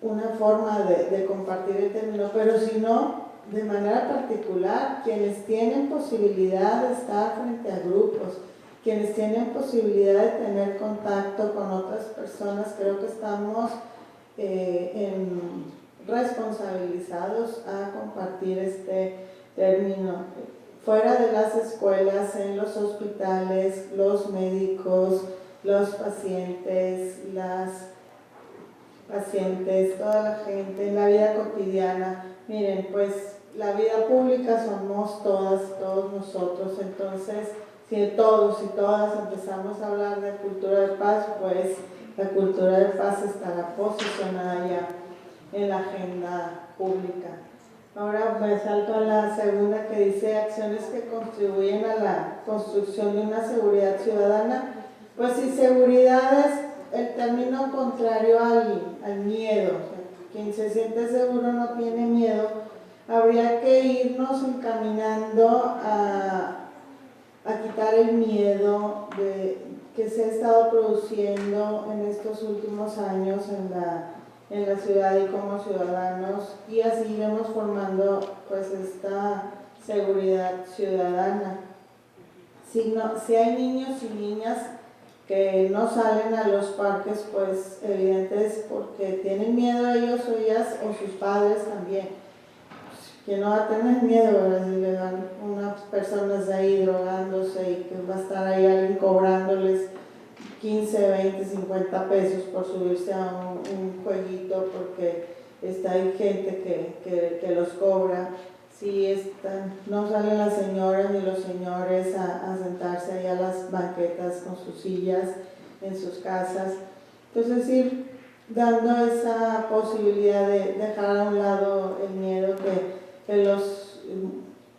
una forma de compartir el término, pero si no, de manera particular, quienes tienen posibilidad de estar frente a grupos, quienes tienen posibilidad de tener contacto con otras personas, creo que estamos responsabilizados a compartir este término. Fuera de las escuelas, en los hospitales, los médicos, los pacientes, toda la gente, en la vida cotidiana. Miren, pues la vida pública somos todos nosotros, entonces si todos y todas empezamos a hablar de cultura de paz, pues la cultura de paz estará posicionada ya en la agenda pública. Ahora me salto a la segunda, que dice acciones que contribuyen a la construcción de una seguridad ciudadana. Pues si seguridad es el término contrario al miedo, o sea, quien se siente seguro no tiene miedo, habría que irnos encaminando a quitar el miedo que se ha estado produciendo en estos últimos años en la ciudad y como ciudadanos, y así iremos formando pues esta seguridad ciudadana. si hay niños y niñas que no salen a los parques, pues evidente es porque tienen miedo ellos o ellas o sus padres también. Que no va a tener miedo, ¿verdad? Si le dan unas personas ahí drogándose y que va a estar ahí alguien cobrándoles 15, 20, 50 pesos por subirse a un jueguito porque hay gente que los cobra. Si no salen las señoras ni los señores a sentarse ahí a las banquetas con sus sillas en sus casas. Entonces ir dando esa posibilidad de dejar a un lado el miedo que los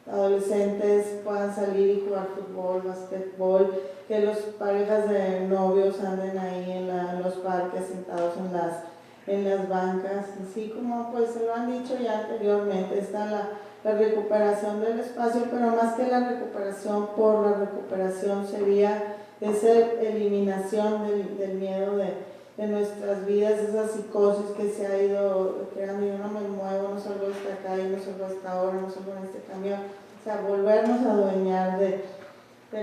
adolescentes puedan salir y jugar fútbol, basquetbol, que las parejas de novios anden ahí en los parques sentados en las bancas, así como pues se lo han dicho ya anteriormente, está la recuperación del espacio, pero más que la recuperación por la recuperación sería esa eliminación del miedo de nuestras vidas, esa psicosis que se ha ido creando. Yo no me muevo, no salgo de esta calle, no salgo hasta ahora, no salgo en este camión. O sea, volvernos a adueñar de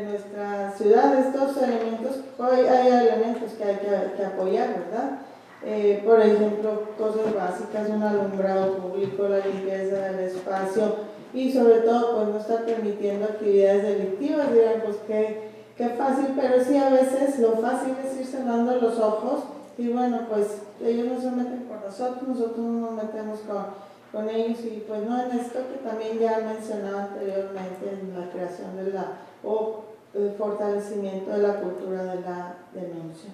nuestra ciudad, de estos elementos. Hoy hay elementos que hay que apoyar, ¿verdad? Por ejemplo, cosas básicas, un alumbrado público, la limpieza del espacio y sobre todo pues no estar permitiendo actividades delictivas. Dirán, pues qué fácil, pero sí a veces lo fácil es ir cerrando los ojos y bueno, pues ellos no se meten con nosotros no nos metemos con ellos y pues no en esto que también ya mencionaba anteriormente en la creación el fortalecimiento de la cultura de la denuncia.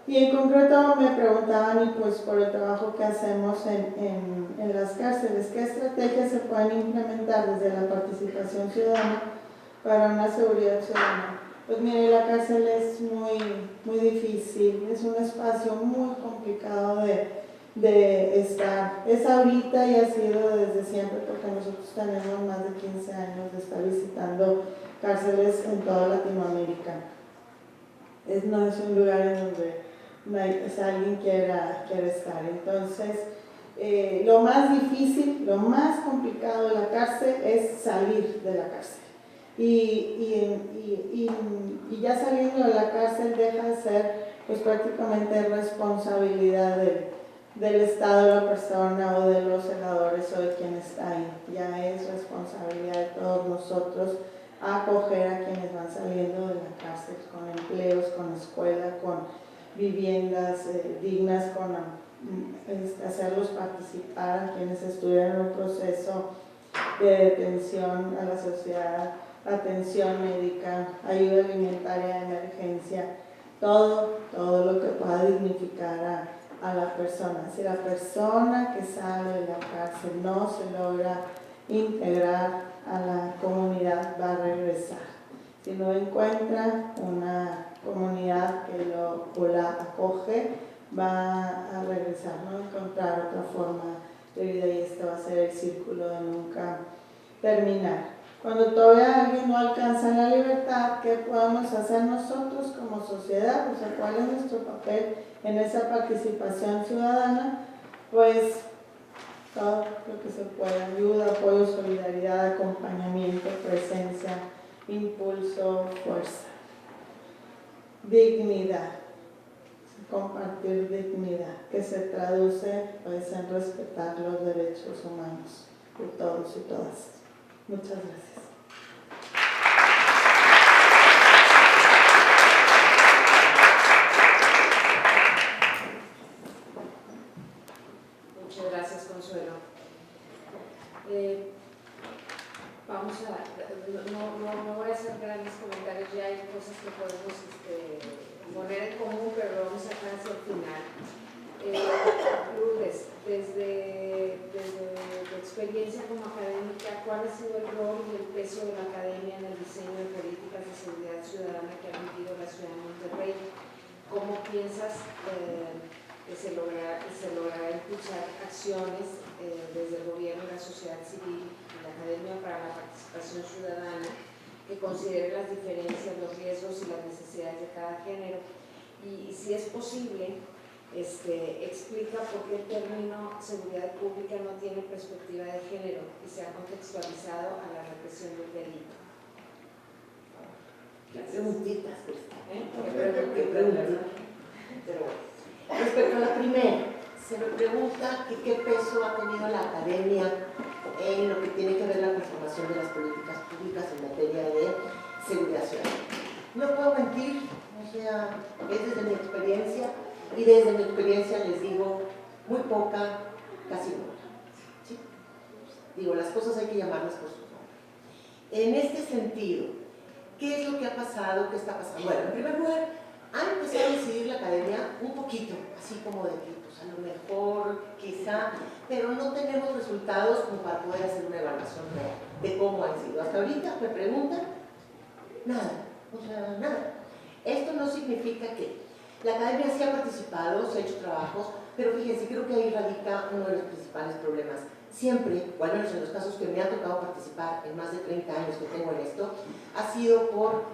Y en concreto me preguntaban, y pues por el trabajo que hacemos en las cárceles, ¿qué estrategias se pueden implementar desde la participación ciudadana para una seguridad ciudadana? Pues mire, la cárcel es muy difícil, es un espacio muy complicado de estar. Es ahorita y ha sido desde siempre, porque nosotros tenemos más de 15 años de estar visitando cárceles en toda Latinoamérica. No es un lugar en donde alguien quiera estar. Entonces, lo más difícil, lo más complicado de la cárcel es salir de la cárcel. Y ya saliendo de la cárcel deja de ser pues prácticamente responsabilidad del Estado de la persona o de los celadores o de quien está ahí. Ya es responsabilidad de todos nosotros acoger a quienes van saliendo de la cárcel con empleos, con escuela, con viviendas dignas, con hacerlos participar a quienes estuvieran en un proceso de detención a la sociedad, atención médica, ayuda alimentaria de emergencia, todo lo que pueda dignificar a la persona. Si la persona que sale de la cárcel no se logra integrar a la comunidad, va a regresar. Si no encuentra una comunidad que la acoge, va a regresar, no encontrar otra forma de vida y esto va a ser el círculo de nunca terminar. Cuando todavía alguien no alcanza la libertad, ¿qué podemos hacer nosotros como sociedad? O sea, ¿cuál es nuestro papel en esa participación ciudadana? Pues todo lo que se pueda, ayuda, apoyo, solidaridad, acompañamiento, presencia, impulso, fuerza. Dignidad, compartir dignidad, que se traduce pues, en respetar los derechos humanos de todos y todas. Muchas gracias. Muchas gracias, Consuelo. Vamos no voy a hacer grandes comentarios, ya hay cosas que podemos poner en común, pero lo vamos a dejar hacia el final. Lourdes, desde tu experiencia como académica, ¿cuál ha sido el rol y el peso de la academia en el diseño de políticas de seguridad ciudadana que ha vivido la ciudad de Monterrey? ¿Cómo piensas que se logrará impulsar acciones desde el gobierno y la sociedad civil y la academia para la participación ciudadana que considere las diferencias, los riesgos y las necesidades de cada género? Y si es posible, explica por qué el término seguridad pública no tiene perspectiva de género y se ha contextualizado a la represión del delito. Preguntitas, Cristina. ¿Qué preguntitas? Pero bueno. Respecto a la primera, se me pregunta que qué peso ha tenido la academia en lo que tiene que ver la conformación de las políticas públicas en materia de seguridad ciudadana. No puedo mentir, o sea, es desde mi experiencia, y desde mi experiencia les digo, muy poca, casi nula. ¿Sí? Digo, las cosas hay que llamarlas por su nombre. En este sentido, ¿qué es lo que ha pasado? ¿Qué está pasando? Bueno, en primer lugar, ha empezado a decidir la academia un poquito, así como de que, pues a lo mejor, quizá, pero no tenemos resultados como para poder hacer una evaluación real de cómo han sido. Hasta ahorita me preguntan, nada, o sea, nada. Esto no significa que la academia sí ha participado, se ha hecho trabajos, pero fíjense, creo que ahí radica uno de los principales problemas. Siempre, o al menos en los casos que me ha tocado participar en más de 30 años que tengo en esto, ha sido por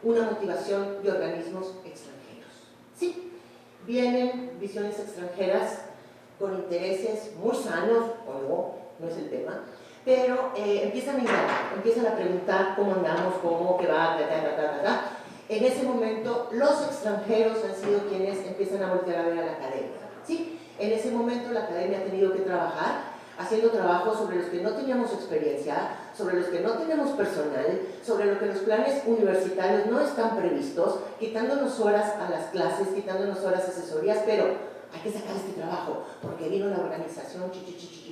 una motivación de organismos extranjeros. Sí, vienen visiones extranjeras con intereses muy sanos, o no, no es el tema, pero empiezan a indagar, empiezan a preguntar cómo andamos, cómo, qué va, En ese momento, los extranjeros han sido quienes empiezan a voltear a ver a la academia. ¿Sí? En ese momento, la academia ha tenido que trabajar haciendo trabajos sobre los que no teníamos experiencia, sobre los que no tenemos personal, sobre lo que los planes universitarios no están previstos, quitándonos horas a las clases, quitándonos horas a asesorías, pero hay que sacar este trabajo, porque vino la organización,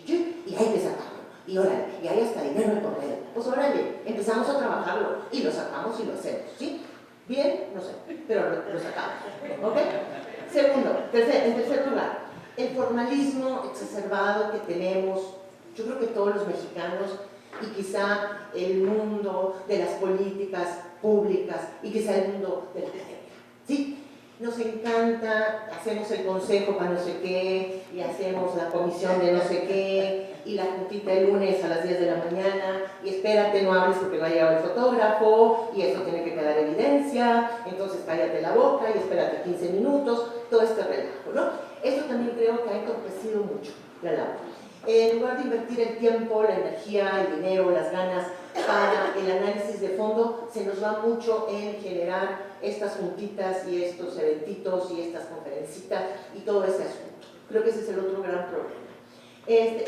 y hay que sacarlo. Y órale, y hay hasta dinero de por medio. Pues órale, empezamos a trabajarlo, y lo sacamos y lo hacemos, ¿sí? Bien, no sé, pero lo sacamos, ¿ok? Segundo, en tercer lugar, el formalismo exacerbado que tenemos, yo creo que todos los mexicanos, y quizá el mundo de las políticas públicas, y quizá el mundo de la academia, ¿sí? Nos encanta, hacemos el consejo para no sé qué, y hacemos la comisión de no sé qué, y la juntita el lunes a las 10 de la mañana, y espérate, no hables porque no ha llegado el fotógrafo, y eso tiene que quedar evidencia, entonces cállate la boca y espérate 15 minutos, todo este relajo, ¿no? Esto también creo que ha entorpecido mucho la labor. En lugar de invertir el tiempo, la energía, el dinero, las ganas para el análisis de fondo, se nos va mucho en generar estas juntitas y estos eventitos y estas conferencitas y todo ese asunto. Creo que ese es el otro gran problema.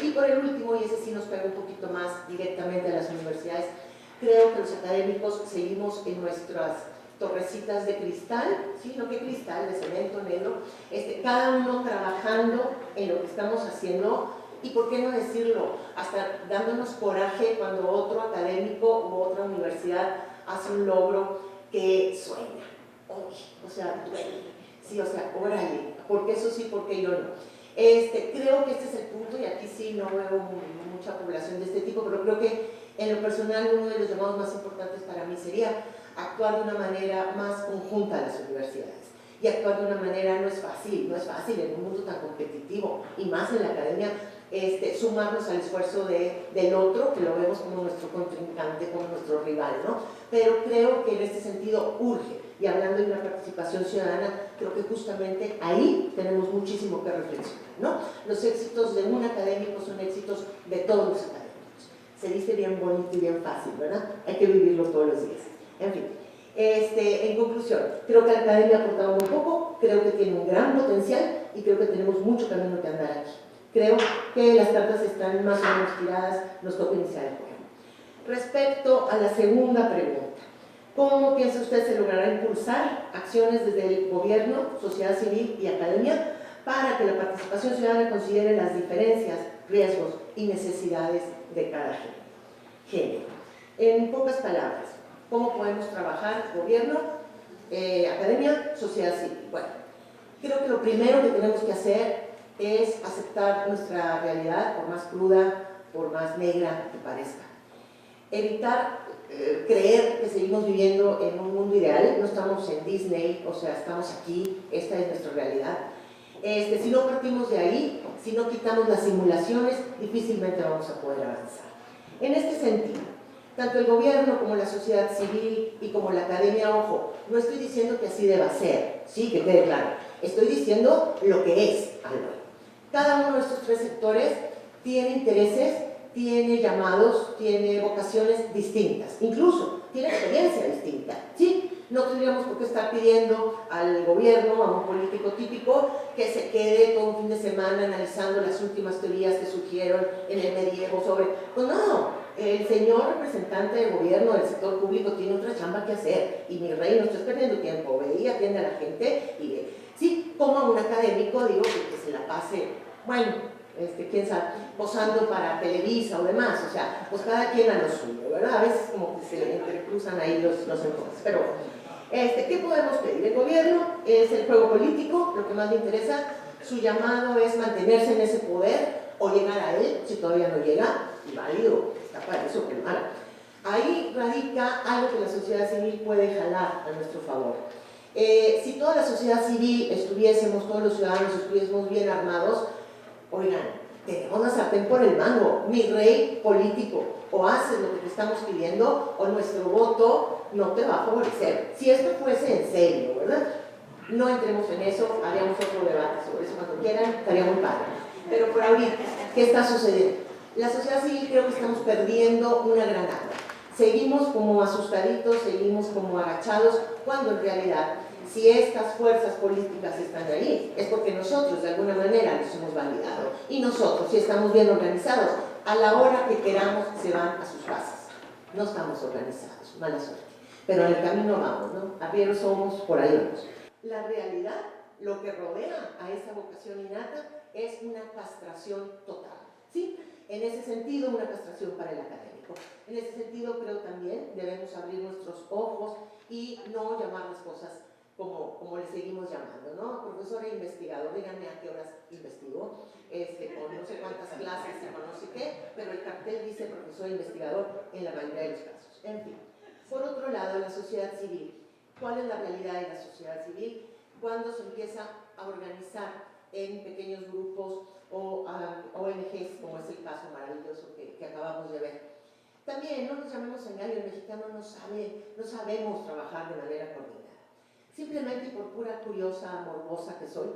Y por el último, y ese sí nos pega un poquito más directamente a las universidades, creo que los académicos seguimos en nuestras torrecitas de cristal, ¿sí? No que cristal, de cemento negro, cada uno trabajando en lo que estamos haciendo, y por qué no decirlo, hasta dándonos coraje cuando otro académico u otra universidad hace un logro que sueña, o sea, duele, sí, o sea, órale, porque eso sí, porque yo no. Creo que este es el punto, y aquí sí no veo mucha población de este tipo, pero creo que en lo personal uno de los llamados más importantes para mí sería actuar de una manera más conjunta a las universidades. Y actuar de una manera no es fácil en un mundo tan competitivo, y más en la academia, sumarnos al esfuerzo del otro, que lo vemos como nuestro contrincante, como nuestro rival, ¿no? Pero creo que en este sentido urge, y hablando de una participación ciudadana, creo que justamente ahí tenemos muchísimo que reflexionar, ¿no? Los éxitos de un académico son éxitos de todos los académicos. Se dice bien bonito y bien fácil, ¿verdad? Hay que vivirlo todos los días. En fin, en conclusión, creo que la academia ha aportado muy poco, creo que tiene un gran potencial y creo que tenemos mucho camino que andar aquí. Creo que las cartas están más o menos tiradas, nos toca iniciar el juego. Respecto a la segunda pregunta, ¿cómo piensa usted se logrará impulsar acciones desde el gobierno, sociedad civil y academia para que la participación ciudadana considere las diferencias, riesgos y necesidades de cada género? En pocas palabras, ¿cómo podemos trabajar gobierno, academia, sociedad civil? Bueno, creo que lo primero que tenemos que hacer es aceptar nuestra realidad, por más cruda, por más negra que parezca. Evitar creer que seguimos viviendo en un mundo ideal, no estamos en Disney, o sea, estamos aquí, esta es nuestra realidad. Si no partimos de ahí, si no quitamos las simulaciones, difícilmente vamos a poder avanzar. En este sentido, tanto el gobierno como la sociedad civil y como la academia, ojo, no estoy diciendo que así deba ser, sí, que quede claro, estoy diciendo lo que es algo. Cada uno de estos tres sectores tiene intereses, tiene llamados, tiene vocaciones distintas, incluso tiene experiencia distinta, ¿sí? No tendríamos por qué estar pidiendo al gobierno, a un político típico, que se quede todo un fin de semana analizando las últimas teorías que surgieron en el medievo sobre... Pues no, el señor representante del gobierno, del sector público, tiene otra chamba que hacer. Y mi rey, no estás perdiendo tiempo, ve y atiende a la gente y ve. Sí, como a un académico, digo, que se la pase, bueno, quién sabe, posando para Televisa o demás, o sea, pues cada quien a lo suyo, ¿verdad? A veces como que se entrecruzan ahí los enfoques, pero ¿qué podemos pedir? El gobierno es el juego político, lo que más le interesa, su llamado es mantenerse en ese poder o llegar a él, si todavía no llega, y válido, está para eso, que mal. Ahí radica algo que la sociedad civil puede jalar a nuestro favor. Si toda la sociedad civil estuviésemos, todos los ciudadanos estuviésemos bien armados, oigan, tenemos la sartén por el mango, mi rey político, o haces lo que te estamos pidiendo o nuestro voto no te va a favorecer. Si esto fuese en serio, ¿verdad? No entremos en eso, haríamos otro debate sobre eso cuando quieran, estaría muy padre. Pero por ahorita, ¿qué está sucediendo? La sociedad civil creo que estamos perdiendo una gran arma. Seguimos como asustaditos, seguimos como agachados, cuando en realidad, si estas fuerzas políticas están ahí, es porque nosotros de alguna manera los hemos validado. Y nosotros, si estamos bien organizados, a la hora que queramos se van a sus bases. No estamos organizados, mala suerte. Pero en el camino vamos, ¿no? Arrieros somos, por ahí vamos. La realidad, lo que rodea a esa vocación innata, es una castración total, ¿sí? En ese sentido, una castración para el académico. En ese sentido, creo también debemos abrir nuestros ojos y no llamar las cosas como le seguimos llamando, ¿no? Profesor e investigador, díganme a qué horas investigó, con no sé cuántas clases y con no sé qué, pero el cartel dice profesor e investigador en la mayoría de los casos. En fin. Por otro lado, la sociedad civil. ¿Cuál es la realidad de la sociedad civil? Cuando se empieza a organizar en pequeños grupos o ONGs, como es el caso maravilloso que acabamos de ver. También, no nos llamemos engaño, el mexicano no sabemos trabajar de manera coordinada. Simplemente y por pura curiosa, morbosa que soy,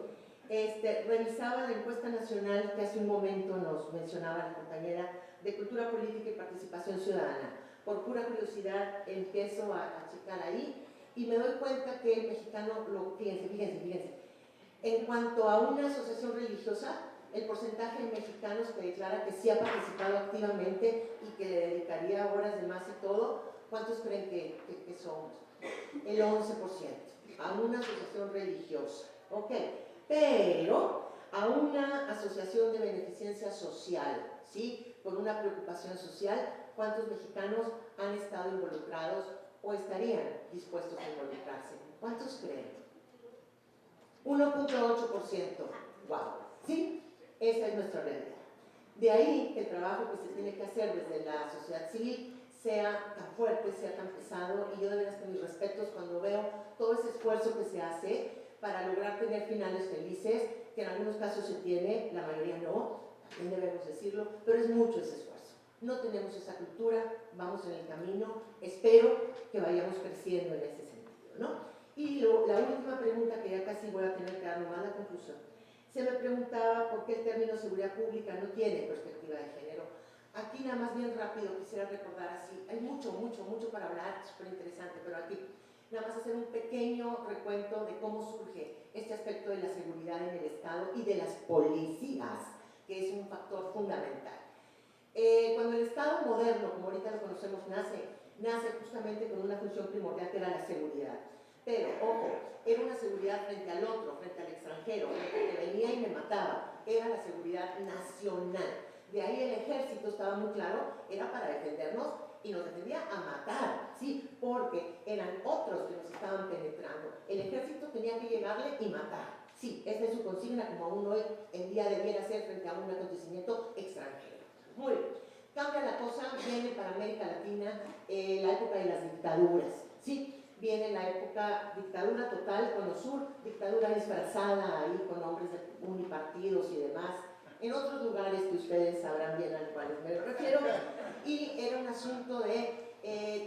revisaba la encuesta nacional que hace un momento nos mencionaba la compañera de Cultura Política y Participación Ciudadana. Por pura curiosidad empiezo a checar ahí y me doy cuenta que el mexicano, fíjense, en cuanto a una asociación religiosa, el porcentaje de mexicanos que declara que sí ha participado activamente y que le dedicaría horas de más y todo, ¿cuántos creen que somos? El 11%, a una asociación religiosa, ok, pero a una asociación de beneficencia social, ¿sí? Con una preocupación social, ¿cuántos mexicanos han estado involucrados o estarían dispuestos a involucrarse? ¿Cuántos creen? 1.8%, wow, ¿sí? Esa es nuestra realidad. De ahí que el trabajo que se tiene que hacer desde la sociedad civil sea tan fuerte, sea tan pesado, y yo de veras que mis respetos cuando veo todo ese esfuerzo que se hace para lograr tener finales felices, que en algunos casos se tiene, la mayoría no, también debemos decirlo, pero es mucho ese esfuerzo. No tenemos esa cultura, vamos en el camino, espero que vayamos creciendo en ese sentido, ¿no? Y la última pregunta, que ya casi voy a tener que dar nomás la conclusión, se me preguntaba por qué el término seguridad pública no tiene perspectiva de género. Aquí nada más bien rápido quisiera recordar así, hay mucho para hablar, súper interesante, pero aquí nada más hacer un pequeño recuento de cómo surge este aspecto de la seguridad en el Estado y de las policías, que es un factor fundamental. Cuando el Estado moderno, como ahorita lo conocemos, nace justamente con una función primordial que era la seguridad. Pero, ojo, era una seguridad frente al otro, frente al extranjero, frente al que venía y me mataba. Era la seguridad nacional. De ahí el ejército, estaba muy claro, era para defendernos y nos defendía a matar, ¿sí? Porque eran otros que nos estaban penetrando. El ejército tenía que llegarle y matar. Sí, esta es su consigna, como aún hoy en día debiera ser frente a un acontecimiento extranjero. Muy bien. Cambia la cosa, viene para América Latina la época de las dictaduras, ¿sí? Viene la época dictadura total, con lo sur, dictadura disfrazada ahí con hombres de unipartidos y demás, en otros lugares que ustedes sabrán bien a los cuales me refiero, y era un asunto de,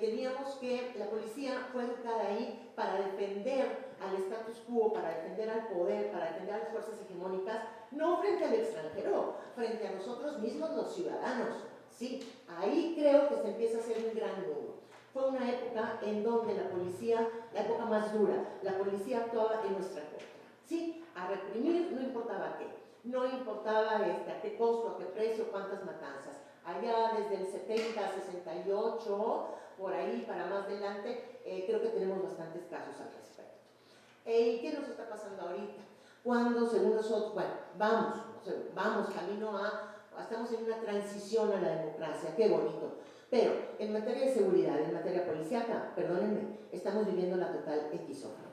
teníamos que, la policía fue educada ahí para defender al status quo, para defender al poder, para defender a las fuerzas hegemónicas, no frente al extranjero, frente a nosotros mismos los ciudadanos, sí, ahí creo que se empieza a hacer un gran nudo. Fue una época en donde la policía, la época más dura, la policía actuaba en nuestra contra. Sí, a reprimir no importaba qué, no importaba a qué costo, a qué precio, cuántas matanzas. Allá desde el 70, 68, por ahí para más adelante, creo que tenemos bastantes casos al respecto. ¿Y qué nos está pasando ahorita? Cuando, según nosotros, bueno, vamos camino estamos en una transición a la democracia, qué bonito. Pero en materia de seguridad, en materia policíaca, perdónenme, estamos viviendo la total esquizofrenia.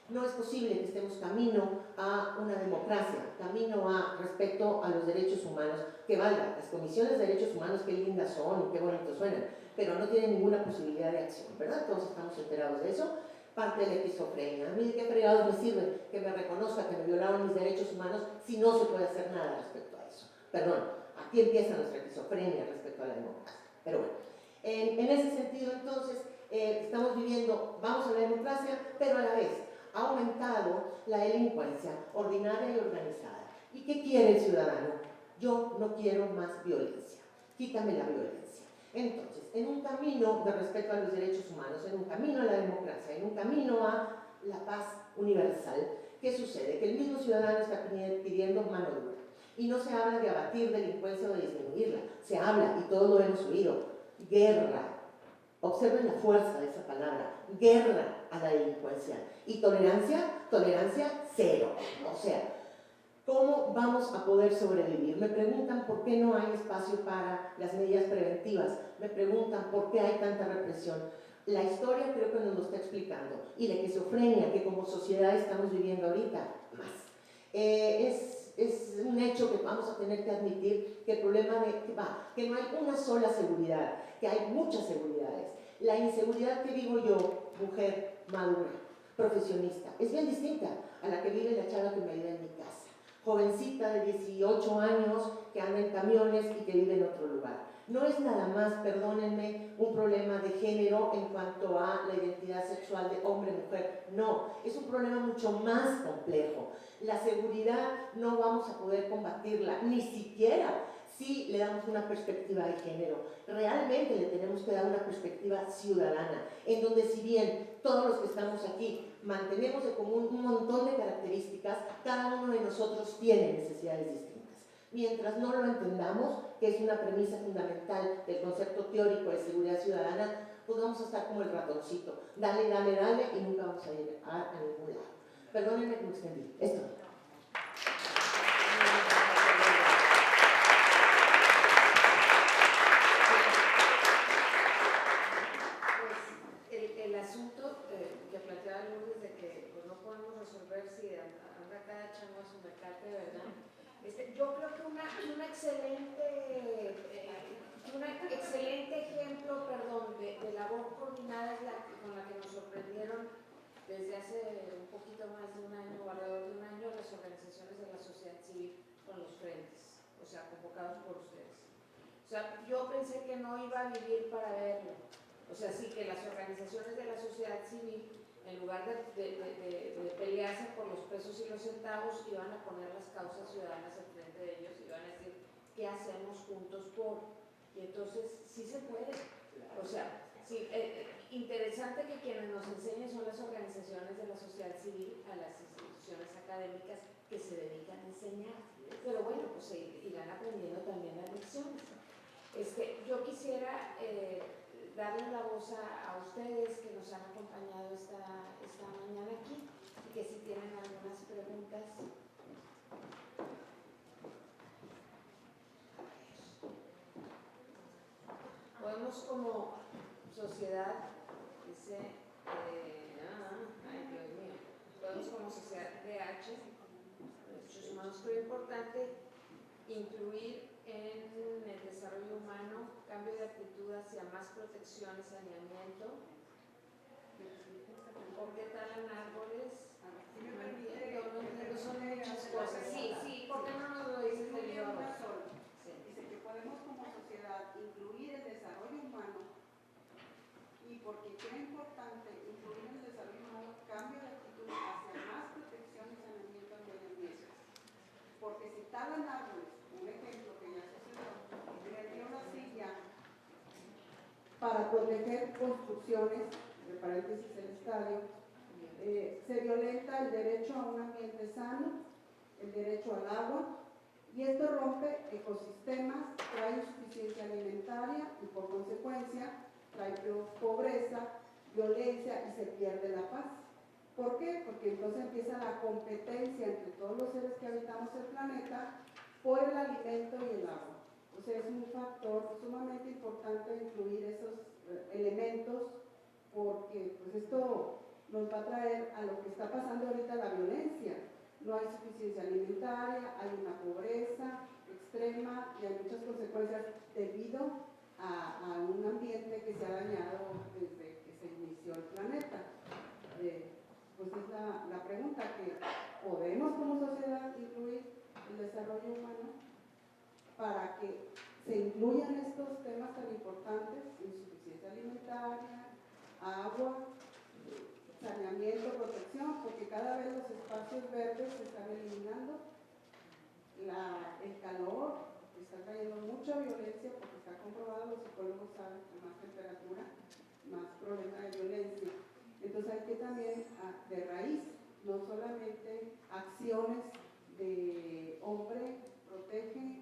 No es posible que estemos camino a una democracia, camino a respecto a los derechos humanos, que valga, las comisiones de derechos humanos, qué lindas son y qué bonitos suenan, pero no tienen ninguna posibilidad de acción, ¿verdad? Todos estamos enterados de eso. Parte de la esquizofrenia. A mí de qué fregados me sirve que me reconozca que me violaron mis derechos humanos si no se puede hacer nada respecto a eso. Perdón, aquí empieza nuestra esquizofrenia respecto a la democracia. Pero bueno, en ese sentido entonces estamos viviendo, vamos a la democracia, pero a la vez ha aumentado la delincuencia ordinaria y organizada. ¿Y qué quiere el ciudadano? Yo no quiero más violencia, quítame la violencia. Entonces, en un camino de respeto a los derechos humanos, en un camino a la democracia, en un camino a la paz universal, ¿qué sucede? Que el mismo ciudadano está pidiendo mano dura. Y no se habla de abatir delincuencia o de disminuirla, se habla, y todos lo hemos oído, guerra. Observen la fuerza de esa palabra, guerra a la delincuencia. Y tolerancia, tolerancia cero. O sea, ¿cómo vamos a poder sobrevivir? Me preguntan por qué no hay espacio para las medidas preventivas, me preguntan por qué hay tanta represión. La historia creo que nos lo está explicando, y la esquizofrenia que como sociedad estamos viviendo ahorita, más. Es un hecho que vamos a tener que admitir que el problema que no hay una sola seguridad, que hay muchas seguridades. La inseguridad que vivo yo, mujer madura, profesionista, es bien distinta a la que vive la chava que me ayuda en mi casa. Jovencita de 18 años que anda en camiones y que vive en otro lugar. No es nada más, perdónenme, un problema de género en cuanto a la identidad sexual de hombre-mujer. No, es un problema mucho más complejo. La seguridad no vamos a poder combatirla, ni siquiera si le damos una perspectiva de género. Realmente le tenemos que dar una perspectiva ciudadana, en donde si bien todos los que estamos aquí mantenemos de común un montón de características, cada uno de nosotros tiene necesidades distintas. Mientras no lo entendamos, que es una premisa fundamental del concepto teórico de seguridad ciudadana, pues vamos a estar como el ratoncito, dale, dale, dale, y nunca vamos a ir a ningún lado. Perdónenme que me extendí. Esto. El asunto que planteaba Lourdes de que pues, no podemos resolver si anda cada chango a su mecate, ¿verdad? Yo creo que un excelente ejemplo, de labor coordinada es con la que nos sorprendieron desde hace un poquito más de un año o alrededor de un año las organizaciones de la sociedad civil con los frentes, o sea, convocados por ustedes. O sea, yo pensé que no iba a vivir para verlo. O sea, sí que las organizaciones de la sociedad civil, en lugar de pelearse por los pesos y los centavos, iban a poner las causas ciudadanas enfrente de ellos y iban a decir, ¿qué hacemos juntos por? Y entonces, sí se puede. O sea, sí, interesante que quienes nos enseñen son las organizaciones de la sociedad civil a las instituciones académicas que se dedican a enseñar. Pero bueno, pues irán aprendiendo también las lecciones. Yo quisiera darle la voz a ustedes que nos han acompañado esta mañana aquí y que si tienen algunas preguntas. Podemos como sociedad, dice, ay Dios mío, podemos como sociedad DH, derechos humanos, creo importante incluir en el desarrollo humano cambio de actitud hacia más protección y saneamiento. ¿Por qué talan árboles? No entiendo, son muchas cosas. Sí, ¿por qué no nos lo dices del libro? Dice que podemos como sociedad incluir el desarrollo humano y porque creo importante incluir en el desarrollo humano cambio de actitud hacia más protección y saneamiento al medio ambiente. Porque si talan árboles, un ejemplo que ya sucedió, me dio una silla para proteger construcciones, de paréntesis el estadio, se violenta el derecho a un ambiente sano, el derecho al agua, y esto rompe ecosistemas, trae insuficiencia alimentaria y por consecuencia trae pobreza, violencia y se pierde la paz. ¿Por qué? Porque entonces empieza la competencia entre todos los seres que habitamos el planeta por el alimento y el agua. O sea, es un factor sumamente importante incluir esos elementos, porque pues esto nos va a traer a lo que está pasando ahorita, la violencia. No hay suficiencia alimentaria, hay una pobreza extrema y hay muchas consecuencias debido a un ambiente que se ha dañado desde que se inició el planeta. Pues es la pregunta, que podemos como sociedad incluir el desarrollo humano para que se incluyan estos temas tan importantes: insuficiencia alimentaria, agua, saneamiento, protección, porque cada vez los espacios verdes se están eliminando, el calor está trayendo mucha violencia, porque está comprobado, los psicólogos saben que más temperatura, más problema de violencia. Entonces hay que también de raíz, no solamente acciones de hombre, protege,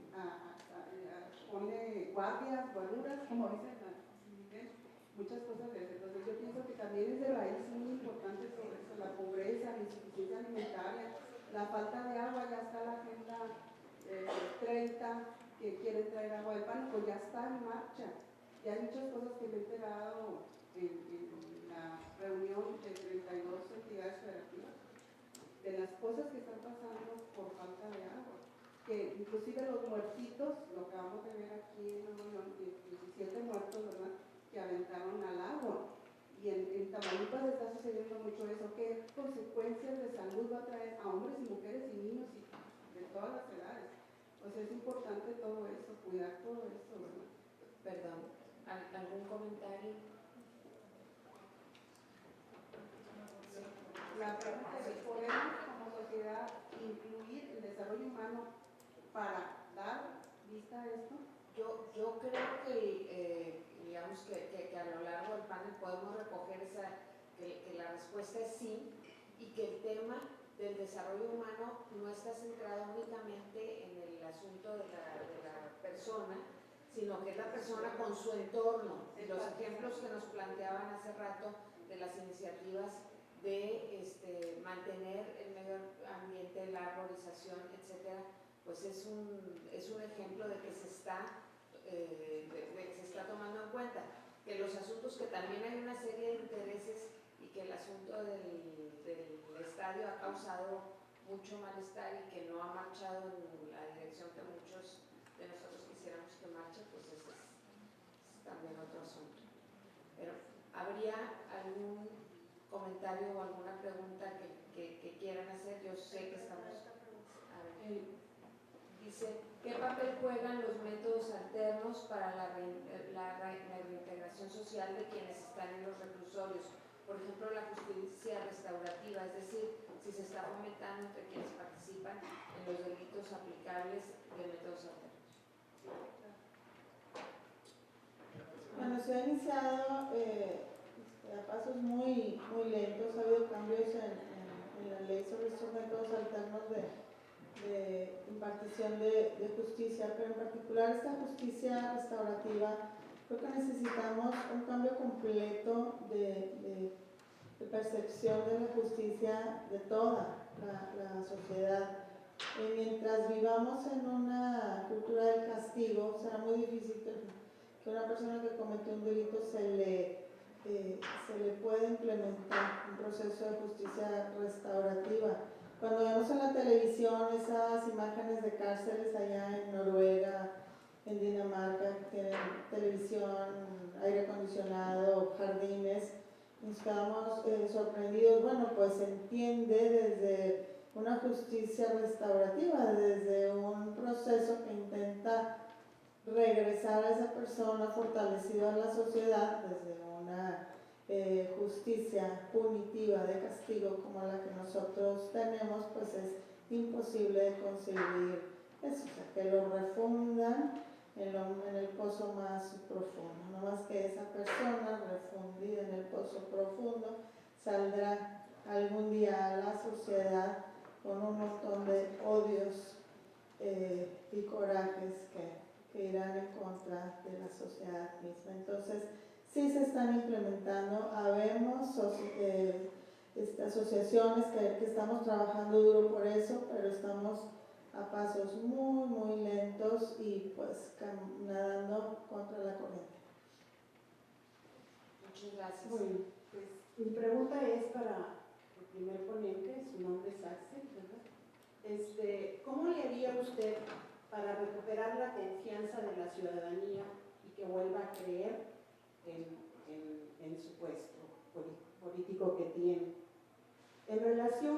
pone guardias, guaruras, como dicen Miguel, muchas cosas de eso. Entonces yo pienso que también es de raíz muy importante sobre eso, la pobreza, la insuficiencia alimentaria, la falta de agua. Ya está la agenda 30 que quiere traer agua del pan, pues ya está en marcha. Y hay muchas cosas que me he enterado en la reunión de 32 entidades federativas, de las cosas que están pasando por falta de agua, que inclusive los muertitos, lo acabamos de ver aquí en Nuevo León, 17 muertos, ¿verdad?, que aventaron al agua. Y en Tamaulipas está sucediendo mucho eso. ¿Qué consecuencias de salud va a traer a hombres y mujeres y niños y de todas las edades? O sea, es importante todo eso, cuidar todo eso, ¿verdad? Perdón, ¿algún comentario? La pregunta es: ¿podemos como sociedad incluir el desarrollo humano para dar vista a esto? Yo creo que digamos que a lo largo del panel podemos recoger que la respuesta es sí, y que el tema del desarrollo humano no está centrado únicamente en el asunto de la persona, sino que es la persona con su entorno. Y los ejemplos que nos planteaban hace rato de las iniciativas de mantener el medio ambiente, la arborización, etcétera, pues es un ejemplo de que se está tomando en cuenta que los asuntos, que también hay una serie de intereses, y que el asunto del estadio ha causado mucho malestar y que no ha marchado en la dirección que muchos de nosotros quisiéramos que marche, pues ese es también otro asunto. Pero ¿habría algún comentario o alguna pregunta que quieran hacer? Yo sé que estamos... A ver, dice, ¿qué papel juegan los métodos alternos para la reintegración social de quienes están en los reclusorios? Por ejemplo, la justicia restaurativa, es decir, si se está fomentando entre quienes participan en los delitos aplicables de métodos alternos. Bueno, se ha iniciado a pasos muy lentos. Ha habido cambios en la ley sobre estos métodos alternos de impartición de justicia, pero en particular esta justicia restaurativa, creo que necesitamos un cambio completo de percepción de la justicia de toda la sociedad. Mientras vivamos en una cultura del castigo, será muy difícil que una persona que cometió un delito se le pueda implementar un proceso de justicia restaurativa. Cuando vemos en la televisión esas imágenes de cárceles allá en Noruega, en Dinamarca, que tienen televisión, aire acondicionado, jardines, nos quedamos sorprendidos. Bueno, pues se entiende desde una justicia restaurativa, desde un proceso que intenta regresar a esa persona fortalecida en la sociedad, desde una justicia punitiva de castigo como la que nosotros tenemos, pues es imposible de concebir eso, o sea, que lo refundan en el pozo más profundo. No más que esa persona refundida en el pozo profundo saldrá algún día a la sociedad con un montón de odios y corajes que irán en contra de la sociedad misma. Entonces, sí se están implementando, habemos asociaciones que estamos trabajando duro por eso, pero estamos a pasos muy, muy lentos y pues nadando contra la corriente. Muchas gracias. Bueno, pues mi pregunta es para el primer ponente, su nombre es Axel, ¿verdad? ¿Cómo le haría usted para recuperar la confianza de la ciudadanía y que vuelva a creer en su puesto político que tiene? En relación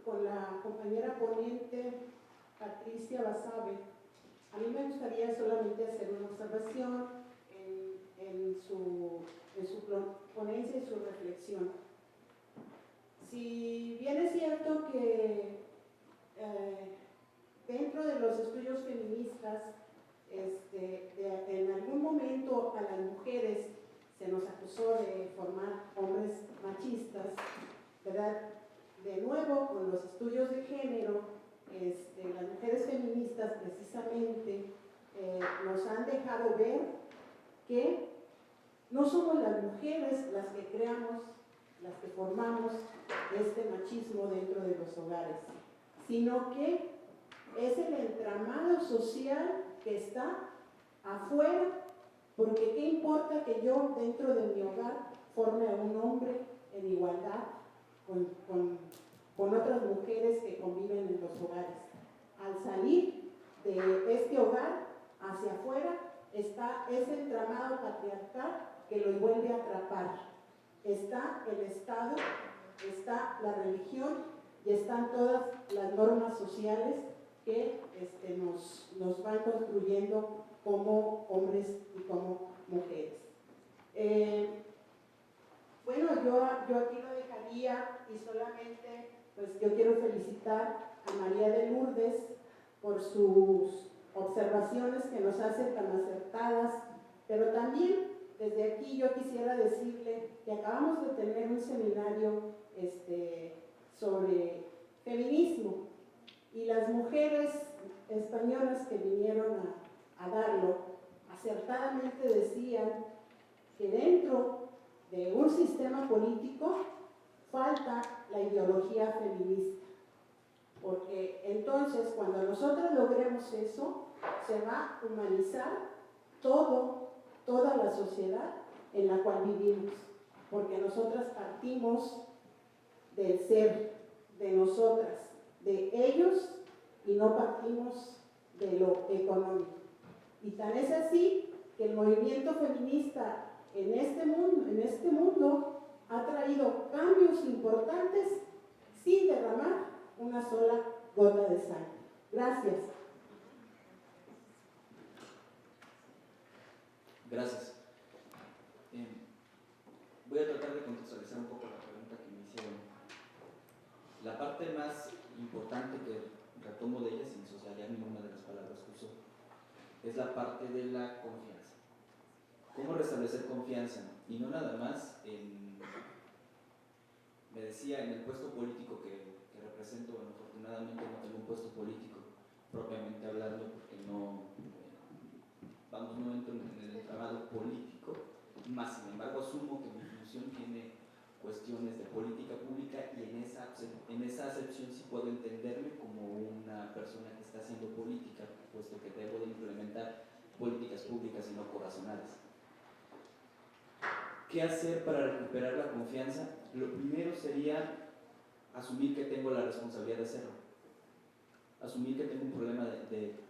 con la compañera ponente Patricia Basabe, a mí me gustaría solamente hacer una observación en su ponencia y su reflexión. Si bien es cierto que dentro de los estudios feministas, en algún momento a las mujeres se nos acusó de formar hombres machistas, ¿verdad? De nuevo, con los estudios de género, las mujeres feministas precisamente nos han dejado ver que no somos las mujeres las que creamos, las que formamos este machismo dentro de los hogares, sino que es el entramado social que está afuera, porque ¿qué importa que yo dentro de mi hogar forme a un hombre en igualdad con otras mujeres que conviven en los hogares? Al salir de este hogar hacia afuera está ese entramado patriarcal que lo vuelve a atrapar. Está el Estado, está la religión y están todas las normas sociales que nos van construyendo como hombres y como mujeres. Bueno, yo aquí lo dejaría y solamente pues yo quiero felicitar a María de Lourdes por sus observaciones que nos hacen tan acertadas, pero también desde aquí yo quisiera decirle que acabamos de tener un seminario sobre feminismo y las mujeres españolas que vinieron a darlo acertadamente decían que dentro de un sistema político falta la ideología feminista, porque entonces cuando nosotros logremos eso se va a humanizar toda la sociedad en la cual vivimos, porque nosotras partimos del ser, de nosotras, de ellos, y no partimos de lo económico. Y tan es así que el movimiento feminista en este mundo ha traído cambios importantes sin derramar una sola gota de sangre. Gracias. Gracias. Voy a tratar de contextualizar un poco la pregunta que me hicieron. La parte más importante que retomo de ella, sin soslayar ninguna de las palabras que usó, es la parte de la confianza. ¿Cómo restablecer confianza? Y no nada más me decía, en el puesto político que represento. Bueno, afortunadamente no tengo un puesto político propiamente hablando, porque no entro en el entramado político, más sin embargo asumo que mi función tiene cuestiones de política pública, y en esa acepción sí puedo entenderme como una persona que está haciendo política, puesto que debo de implementar políticas públicas y no corazonadas. ¿Qué hacer para recuperar la confianza? Lo primero sería asumir que tengo la responsabilidad de hacerlo, asumir que tengo un problema de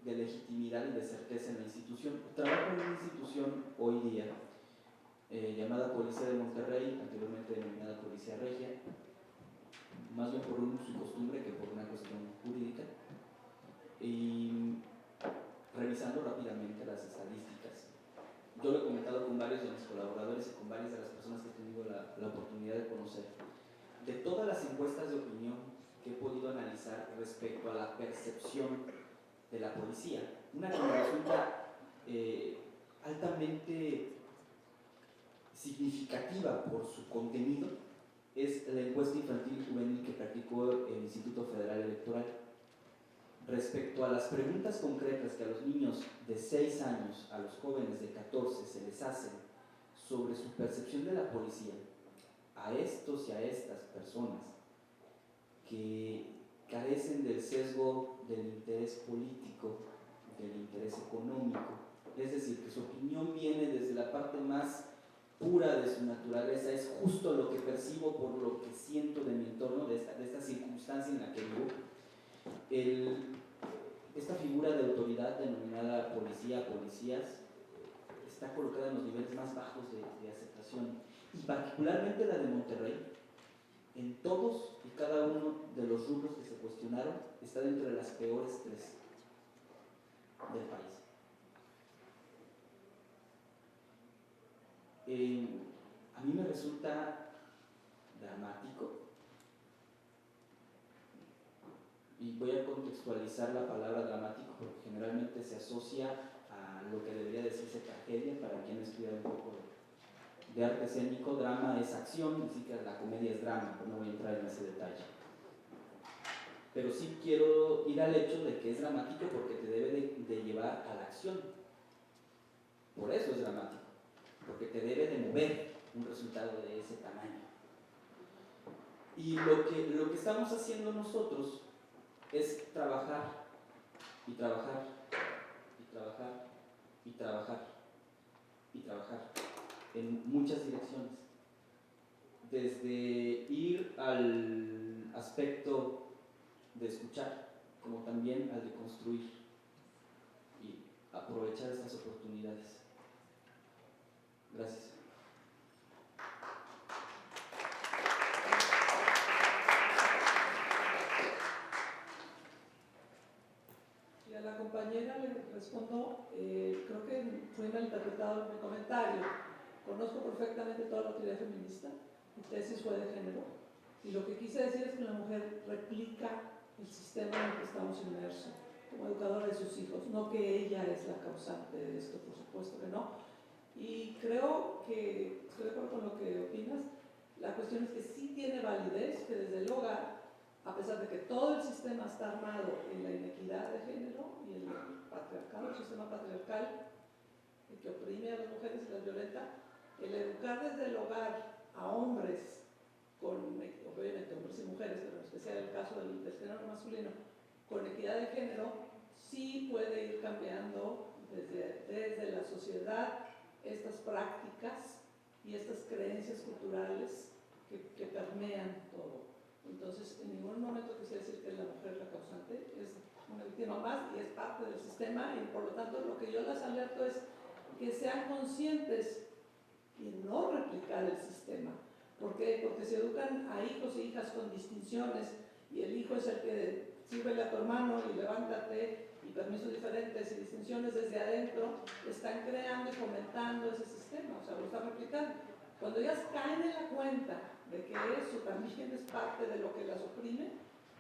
legitimidad y de certeza en la institución. Trabajo en una institución hoy día llamada Policía de Monterrey, anteriormente denominada Policía Regia, más bien por un uso y costumbre que por una cuestión jurídica, y revisando rápidamente las estadísticas. Yo lo he comentado con varios de mis colaboradores y con varias de las personas que he tenido la oportunidad de conocer. De todas las encuestas de opinión que he podido analizar respecto a la percepción de la policía, Una que me resulta altamente significativa por su contenido es la encuesta infantil y juvenil que practicó el Instituto Federal Electoral. Respecto a las preguntas concretas que a los niños de 6 años, a los jóvenes de 14 se les hacen sobre su percepción de la policía, a estos y a estas personas que carecen del sesgo del interés político, del interés económico, es decir, que su opinión viene desde la parte más pura de su naturaleza, es justo lo que percibo por lo que siento de mi entorno, de esta circunstancia en la que vivo. Esta figura de autoridad denominada policía, policías, está colocada en los niveles más bajos de aceptación, y particularmente la de Monterrey, en todos y cada uno de los rubros que se cuestionaron, está dentro de las peores 3 del país. A mí me resulta dramático, y voy a contextualizar la palabra dramático porque generalmente se asocia a lo que debería decirse tragedia. Para quien estudia un poco de arte escénico, drama es acción, así que la comedia es drama, pero no voy a entrar en ese detalle. Pero sí quiero ir al hecho de que es dramático porque te debe de llevar a la acción. Por eso es dramático, porque te debe de mover un resultado de ese tamaño. Y lo que estamos haciendo nosotros es trabajar y trabajar y trabajar y trabajar y trabajar en muchas direcciones, desde ir al aspecto de escuchar como también al de construir y aprovechar estas oportunidades. Gracias. Y a la compañera le respondo, creo que fue malinterpretado mi comentario. Conozco perfectamente toda la teoría feminista, mi tesis fue de género, y lo que quise decir es que la mujer replica el sistema en el que estamos inmersos como educadora de sus hijos, no que ella es la causante de esto, por supuesto que no. Y creo que, estoy de acuerdo con lo que opinas, la cuestión es que sí tiene validez, que desde el hogar, a pesar de que todo el sistema está armado en la inequidad de género y en el patriarcado, el sistema patriarcal, el que oprime a las mujeres y las violenta, el educar desde el hogar a hombres, obviamente hombres y mujeres, pero en especial el caso del género masculino, con equidad de género, sí puede ir cambiando desde la sociedad estas prácticas y estas creencias culturales que permean todo. Entonces, en ningún momento quisiera decir que es la mujer la causante, es una víctima más y es parte del sistema, y por lo tanto lo que yo las alerto es que sean conscientes y no replicar el sistema. ¿Por qué? Porque si educan a hijos e hijas con distinciones y el hijo es el que sírvele a tu hermano y levántate y permisos diferentes y distinciones desde adentro, están creando y fomentando ese sistema, o sea, lo están replicando. Cuando ellas caen en la cuenta de que eso también es parte de lo que las oprime,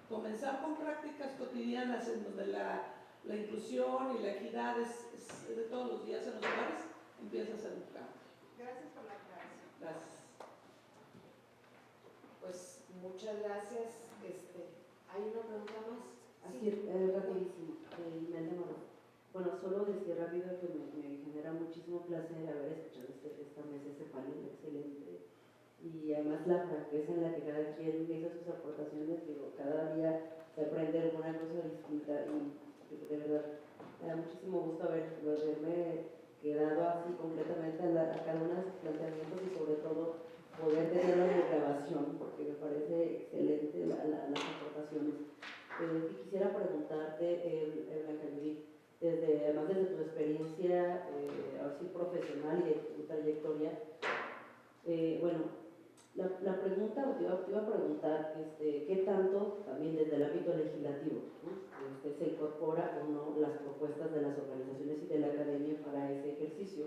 comenzar con prácticas cotidianas en donde la inclusión y la equidad es de todos los días en los hogares, empieza a ser un cambio. Gracias por la aclaración. Gracias. Pues muchas gracias. ¿Hay una pregunta más? Así, Sí. rapidísimo, Imelda Morón. Bueno, solo decir rápido que me genera muchísimo placer haber escuchado esta mesa, este panel excelente, y además la franqueza en la que cada quien hizo sus aportaciones. Digo, cada día se aprende alguna cosa distinta, y de verdad me da muchísimo gusto haberme quedado así completamente a cada uno de sus planteamientos, y sobre todo poder tenerlo en grabación, porque me parece excelente las aportaciones. Y quisiera preguntarte, Blanca Judith, además desde tu experiencia así profesional y de tu trayectoria, bueno, la pregunta, te iba a preguntar, ¿qué tanto también desde el ámbito legislativo, ¿no? Se incorpora o no las propuestas de las organizaciones y de la academia para ese ejercicio?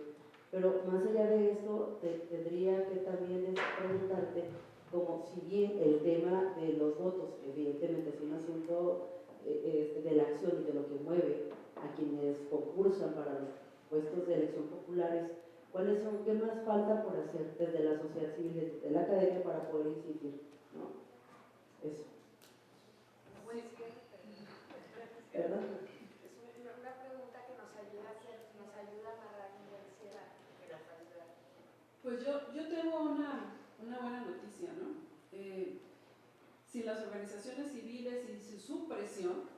Pero más allá de eso, tendría que también preguntarte, como si bien el tema de los votos, evidentemente es un asunto de la acción y de lo que mueve a quienes concursan para los puestos de elección populares, ¿cuáles son, qué más falta por hacer desde la sociedad civil, desde la academia para poder incidir? ¿No? Eso. ¿Verdad? Es una pregunta que nos ayuda a amarrar mi ansiedad. Pues yo tengo una buena noticia, ¿no? Sin las organizaciones civiles y su presión,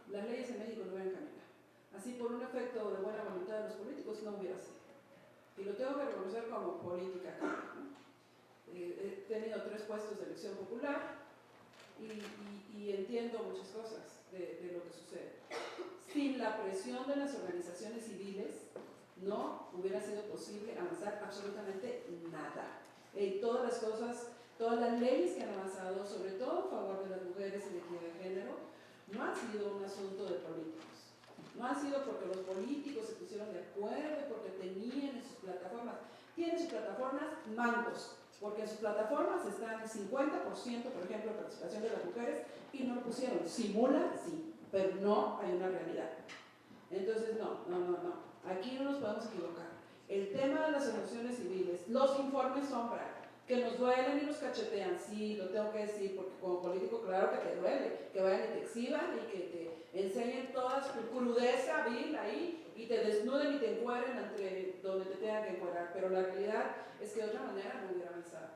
las leyes en México no hubieran caminado. Así, por un efecto de buena voluntad de los políticos, no hubiera sido. Y lo tengo que reconocer como política, ¿no? He tenido 3 puestos de elección popular y entiendo muchas cosas de lo que sucede. Sin la presión de las organizaciones civiles, no hubiera sido posible avanzar absolutamente nada. Todas las cosas, todas las leyes que han avanzado, sobre todo a favor de las mujeres y de equidad de género, no han sido un asunto de políticos. No han sido porque los políticos se pusieron de acuerdo, porque tenían en sus plataformas. Tienen sus plataformas mangos, porque en sus plataformas están el 50%, por ejemplo, de participación de las mujeres, y no lo pusieron. Simula, sí, pero no hay una realidad. Entonces, no. Aquí no nos podemos equivocar. El tema de las asociaciones civiles, los informes sombra, que nos duelen y nos cachetean, sí, lo tengo que decir, porque como político, claro que te duele, que vayan y te exhiban y que te enseñen toda su crudeza vil ahí y te desnuden y te encueren entre donde te tengan que encuerar, pero la realidad es que de otra manera no hubiera avanzado.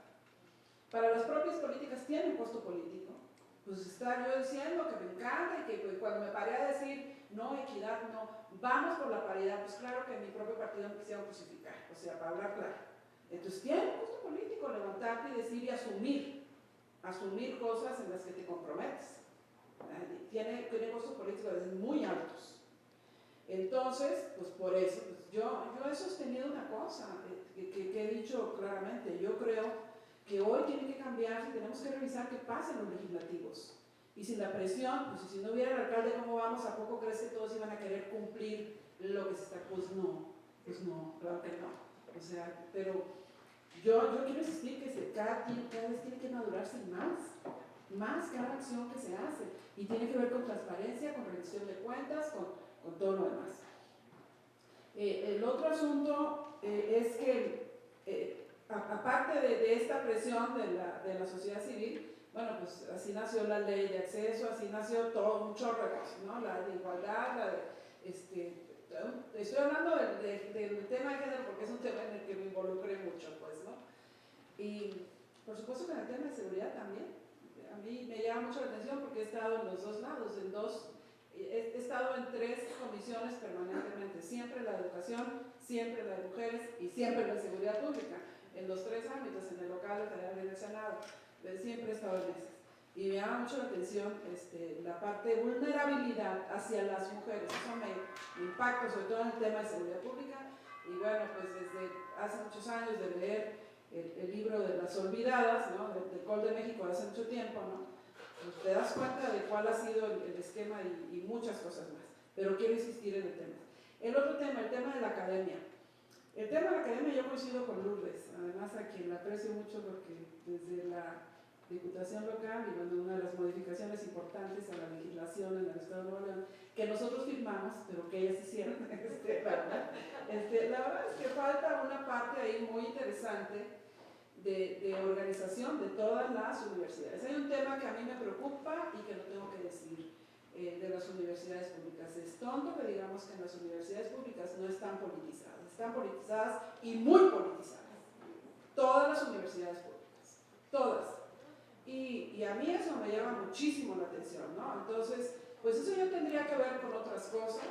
Para las propias políticas tiene un costo político. Pues estar yo diciendo que me encanta y que cuando me paré a decir no, equidad, no, vamos por la paridad, pues claro que en mi propio partido me quisieron crucificar, o sea, para hablar claro. Entonces tiene un costo político levantarte y decir y asumir cosas en las que te comprometes. Tiene costos políticos muy altos. Entonces, pues por eso, pues yo he sostenido una cosa que he dicho claramente, yo creo que hoy tiene que cambiar y tenemos que revisar qué pasa en los legislativos. Y sin la presión, pues si no hubiera el alcalde, ¿cómo vamos? ¿A poco crees que todos iban a querer cumplir lo que se está? Pues no, claro que no. O sea, pero yo quiero insistir que cada vez tiene que madurarse más cada acción que se hace. Y tiene que ver con transparencia, con rendición de cuentas, con todo lo demás. El otro asunto es que aparte de esta presión de la sociedad civil, bueno, pues así nació la ley de acceso, así nació todo un chorro de cosas, ¿no? La de igualdad, estoy hablando del tema de género porque es un tema en el que me involucré mucho, pues, ¿no? Y por supuesto que en el tema de seguridad también. A mí me llama mucho la atención porque he estado en los dos lados, he estado en 3 comisiones permanentemente, siempre la de educación, siempre la de mujeres y siempre la de seguridad pública, en los 3 ámbitos, en el local, el federal y en el Senado, siempre he estado en esas. Y me llama mucho la atención la parte de vulnerabilidad hacia las mujeres, eso me impacta sobre todo en el tema de seguridad pública. Y bueno, pues desde hace muchos años de leer el libro de las olvidadas, ¿no? del Col de México hace mucho tiempo, ¿no? Pues te das cuenta de cuál ha sido el esquema y muchas cosas más, pero quiero insistir en el tema. El otro tema, el tema de la academia. El tema de la academia yo coincido con Lourdes, además a quien la aprecio mucho porque desde la Diputación Local y bueno, una de las modificaciones importantes a la legislación en el Estado de Nuevo León, que nosotros firmamos, pero que ellas hicieron, la verdad es que falta una parte ahí muy interesante de organización de todas las universidades. Hay un tema que a mí me preocupa y que lo tengo que decir de las universidades públicas. Es tonto que digamos que las universidades públicas no están politizadas y muy politizadas. Todas las universidades públicas, todas. Y a mí eso me llama muchísimo la atención, ¿no? Entonces, pues eso ya tendría que ver con otras cosas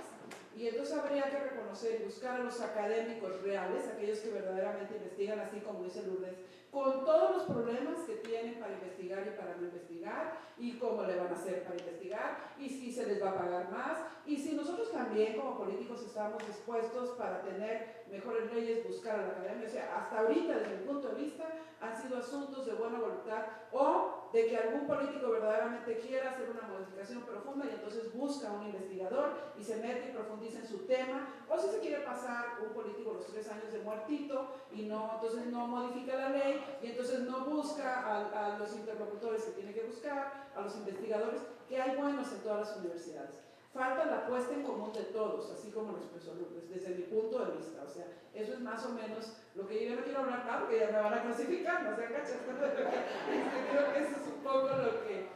y entonces habría que reconocer y buscar a los académicos reales, aquellos que verdaderamente investigan, así como dice Lourdes, con todos los problemas que tienen para investigar y para no investigar, y cómo le van a hacer para investigar, y si se les va a pagar más, y si nosotros también como políticos estamos dispuestos para tener mejores leyes, buscar a la academia. O sea, hasta ahorita, desde mi punto de vista, han sido asuntos de buena voluntad o de que algún político verdaderamente quiera hacer una modificación profunda y entonces busca a un investigador y se mete y profundiza en su tema, o si se quiere pasar un político los 3 años de muertito y entonces no modifica la ley y entonces no busca a los interlocutores que tiene que buscar, a los investigadores que hay buenos en todas las universidades. Falta la puesta en común de todos, así como lo expresó Lourdes, desde mi punto de vista. O sea, eso es más o menos lo que yo no quiero hablar tanto, que ya me van a crucificar, no se agachan. Creo que eso es un poco lo que...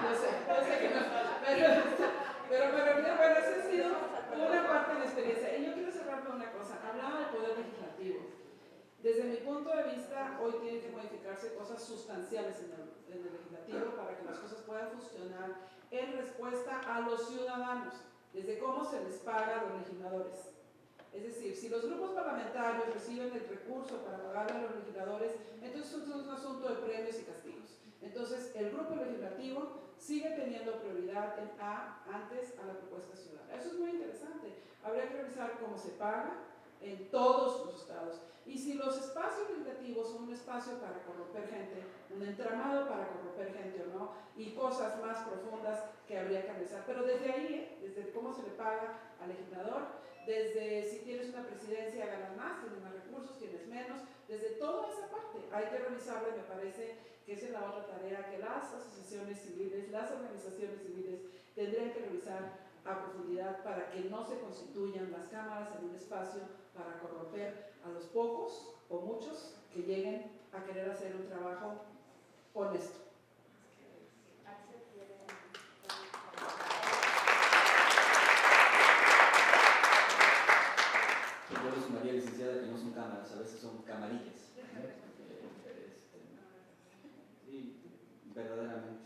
No sé que no, pero me refiero, bueno, esa ha sido una parte de la experiencia. Y yo quiero cerrar con una cosa, hablaba del poder legislativo. Desde mi punto de vista, hoy tienen que modificarse cosas sustanciales en el legislativo para que las cosas puedan funcionar en respuesta a los ciudadanos, desde cómo se les paga a los legisladores. Es decir, si los grupos parlamentarios reciben el recurso para pagarle a los legisladores, entonces es un asunto de premios y castigos. Entonces, el grupo legislativo sigue teniendo prioridad antes a la propuesta ciudadana. Eso es muy interesante. Habría que revisar cómo se paga en todos los estados. Y si los espacios legislativos son un espacio para corromper gente, un entramado para corromper gente o no, y cosas más profundas que habría que analizar. Pero desde ahí, desde cómo se le paga al legislador, desde si tienes una presidencia ganas más, tienes más recursos, tienes menos, desde toda esa parte hay que revisarla, y me parece que esa es la otra tarea que las asociaciones civiles, las organizaciones civiles tendrían que revisar a profundidad para que no se constituyan las cámaras en un espacio para corromper a los pocos o muchos que lleguen a querer hacer un trabajo honesto. Recuerdo su María licenciada que no son cámaras, a veces son camarillas. Sí, verdaderamente.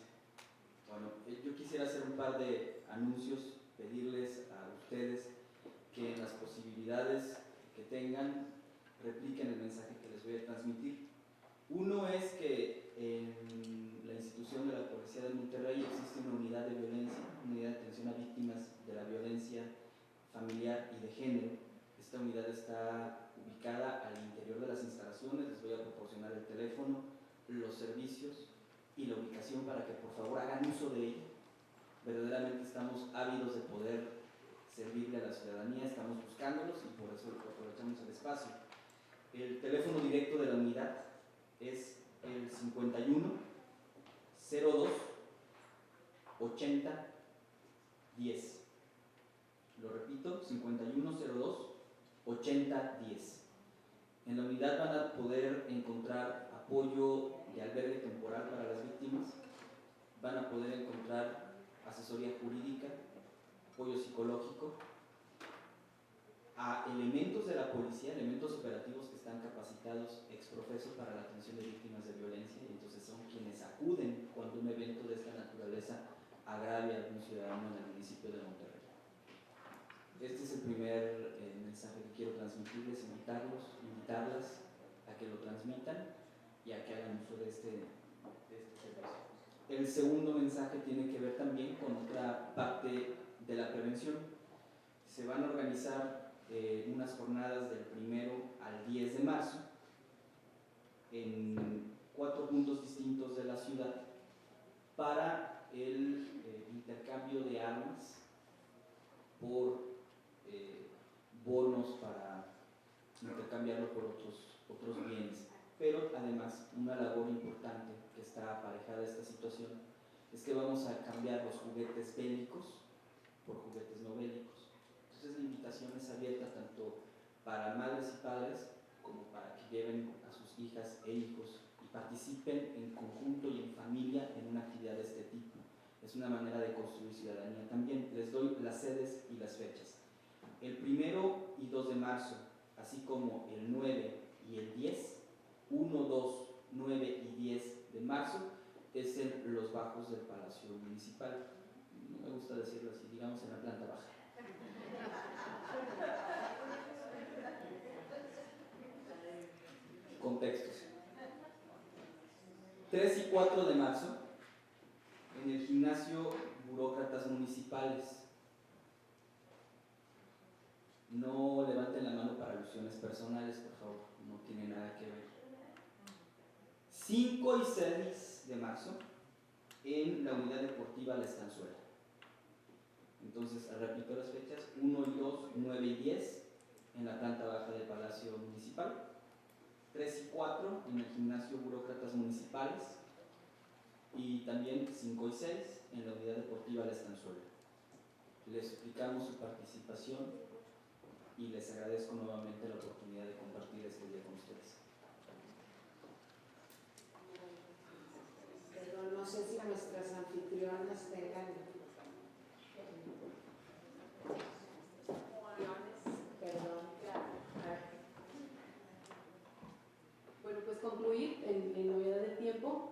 Bueno, yo quisiera hacer un par de anuncios, pedirles a ustedes que en las posibilidades que tengan repliquen el mensaje que les voy a transmitir. Uno es que en la institución de la Policía de Monterrey existe una unidad de violencia, una unidad de atención a víctimas de la violencia familiar y de género. Esta unidad está ubicada al interior de las instalaciones, les voy a proporcionar el teléfono, los servicios y la ubicación para que por favor hagan uso de ella. Verdaderamente estamos ávidos de poder servirle a la ciudadanía, estamos buscándolos y por eso aprovechamos el espacio. El teléfono directo de la unidad es el 51 02 80 10. Lo repito, 51 02 80 10. En la unidad van a poder encontrar apoyo de albergue temporal para las víctimas, van a poder encontrar asesoría jurídica, apoyo psicológico, a elementos de la policía, elementos operativos que están capacitados ex profeso para la atención de víctimas de violencia, y entonces son quienes acuden cuando un evento de esta naturaleza agravia a algún ciudadano en el municipio de Monterrey. Este es el primer mensaje que quiero transmitirles, invitarlas a que lo transmitan y a que hagan uso de este servicio. El segundo mensaje tiene que ver también con otra parte de la prevención. Se van a organizar unas jornadas del 1 al 10 de marzo en 4 puntos distintos de la ciudad para el intercambio de armas por bonos para intercambiarlo por otros bienes. Pero además, una labor importante que está aparejada a esta situación es que vamos a cambiar los juguetes bélicos por juguetes no bélicos. Entonces la invitación es abierta tanto para madres y padres como para que lleven a sus hijas e hijos y participen en conjunto y en familia en una actividad de este tipo. Es una manera de construir ciudadanía también. Les doy las sedes y las fechas. El 1 y 2 de marzo, así como el 9 y el 10, 1, 2, 9 y 10 de marzo, es en los bajos del Palacio Municipal. No me gusta decirlo así, digamos en la planta baja. Contextos. 3 y 4 de marzo, en el gimnasio Burócratas Municipales. No levanten la mano para alusiones personales, por favor, no tiene nada que ver. 5 y 6 de marzo, en la unidad deportiva La Estanzuela. Entonces, repito las fechas, 1 y 2, 9 y 10, en la planta baja del Palacio Municipal. 3 y 4, en el gimnasio Burócratas Municipales. y también 5 y 6 en la Unidad Deportiva La Estanzuela. Les suplicamos su participación y les agradezco nuevamente la oportunidad de compartir este día con ustedes. Pero no sé si nuestras anfitrionas tengan perdón. Bueno, pues concluir en novedad de tiempo.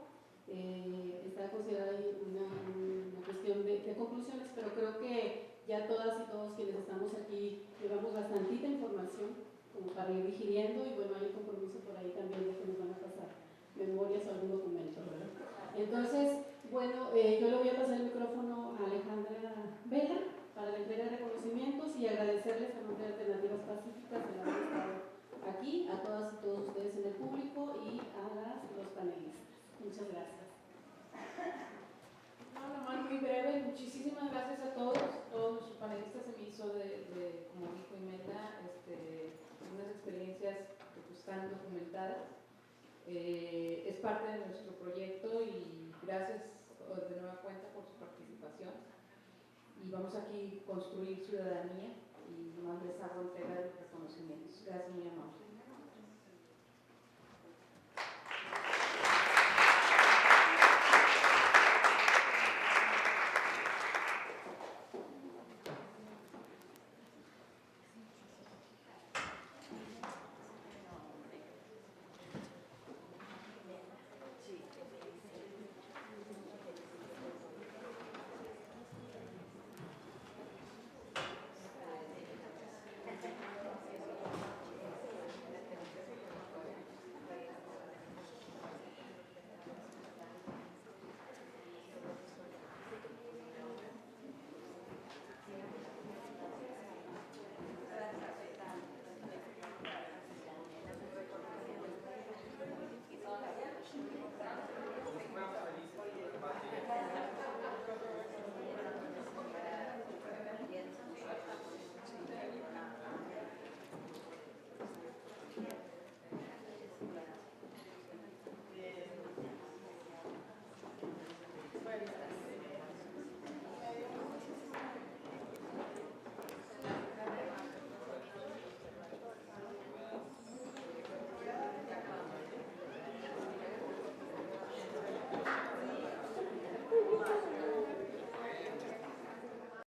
Está considerada ahí una cuestión de conclusiones, pero creo que ya todas y todos quienes estamos aquí llevamos bastantita información como para ir digiriendo, y bueno, hay compromiso por ahí también de que nos van a pasar memorias o algún documento, ¿verdad? Entonces, bueno, yo le voy a pasar el micrófono a Alejandra Vela para la entrega de reconocimientos y agradecerles a nombre de Alternativas Pacíficas el haber estado aquí, a todas y todos ustedes en el público y a los panelistas. Muchas gracias. No, nomás muy breve, muchísimas gracias a todos nuestros panelistas. Se me hizo como dijo Imelda, unas experiencias que están documentadas. Es parte de nuestro proyecto y gracias de nueva cuenta por su participación. Y vamos aquí a construir ciudadanía y más les hago entrega de reconocimientos. Gracias, muy amable.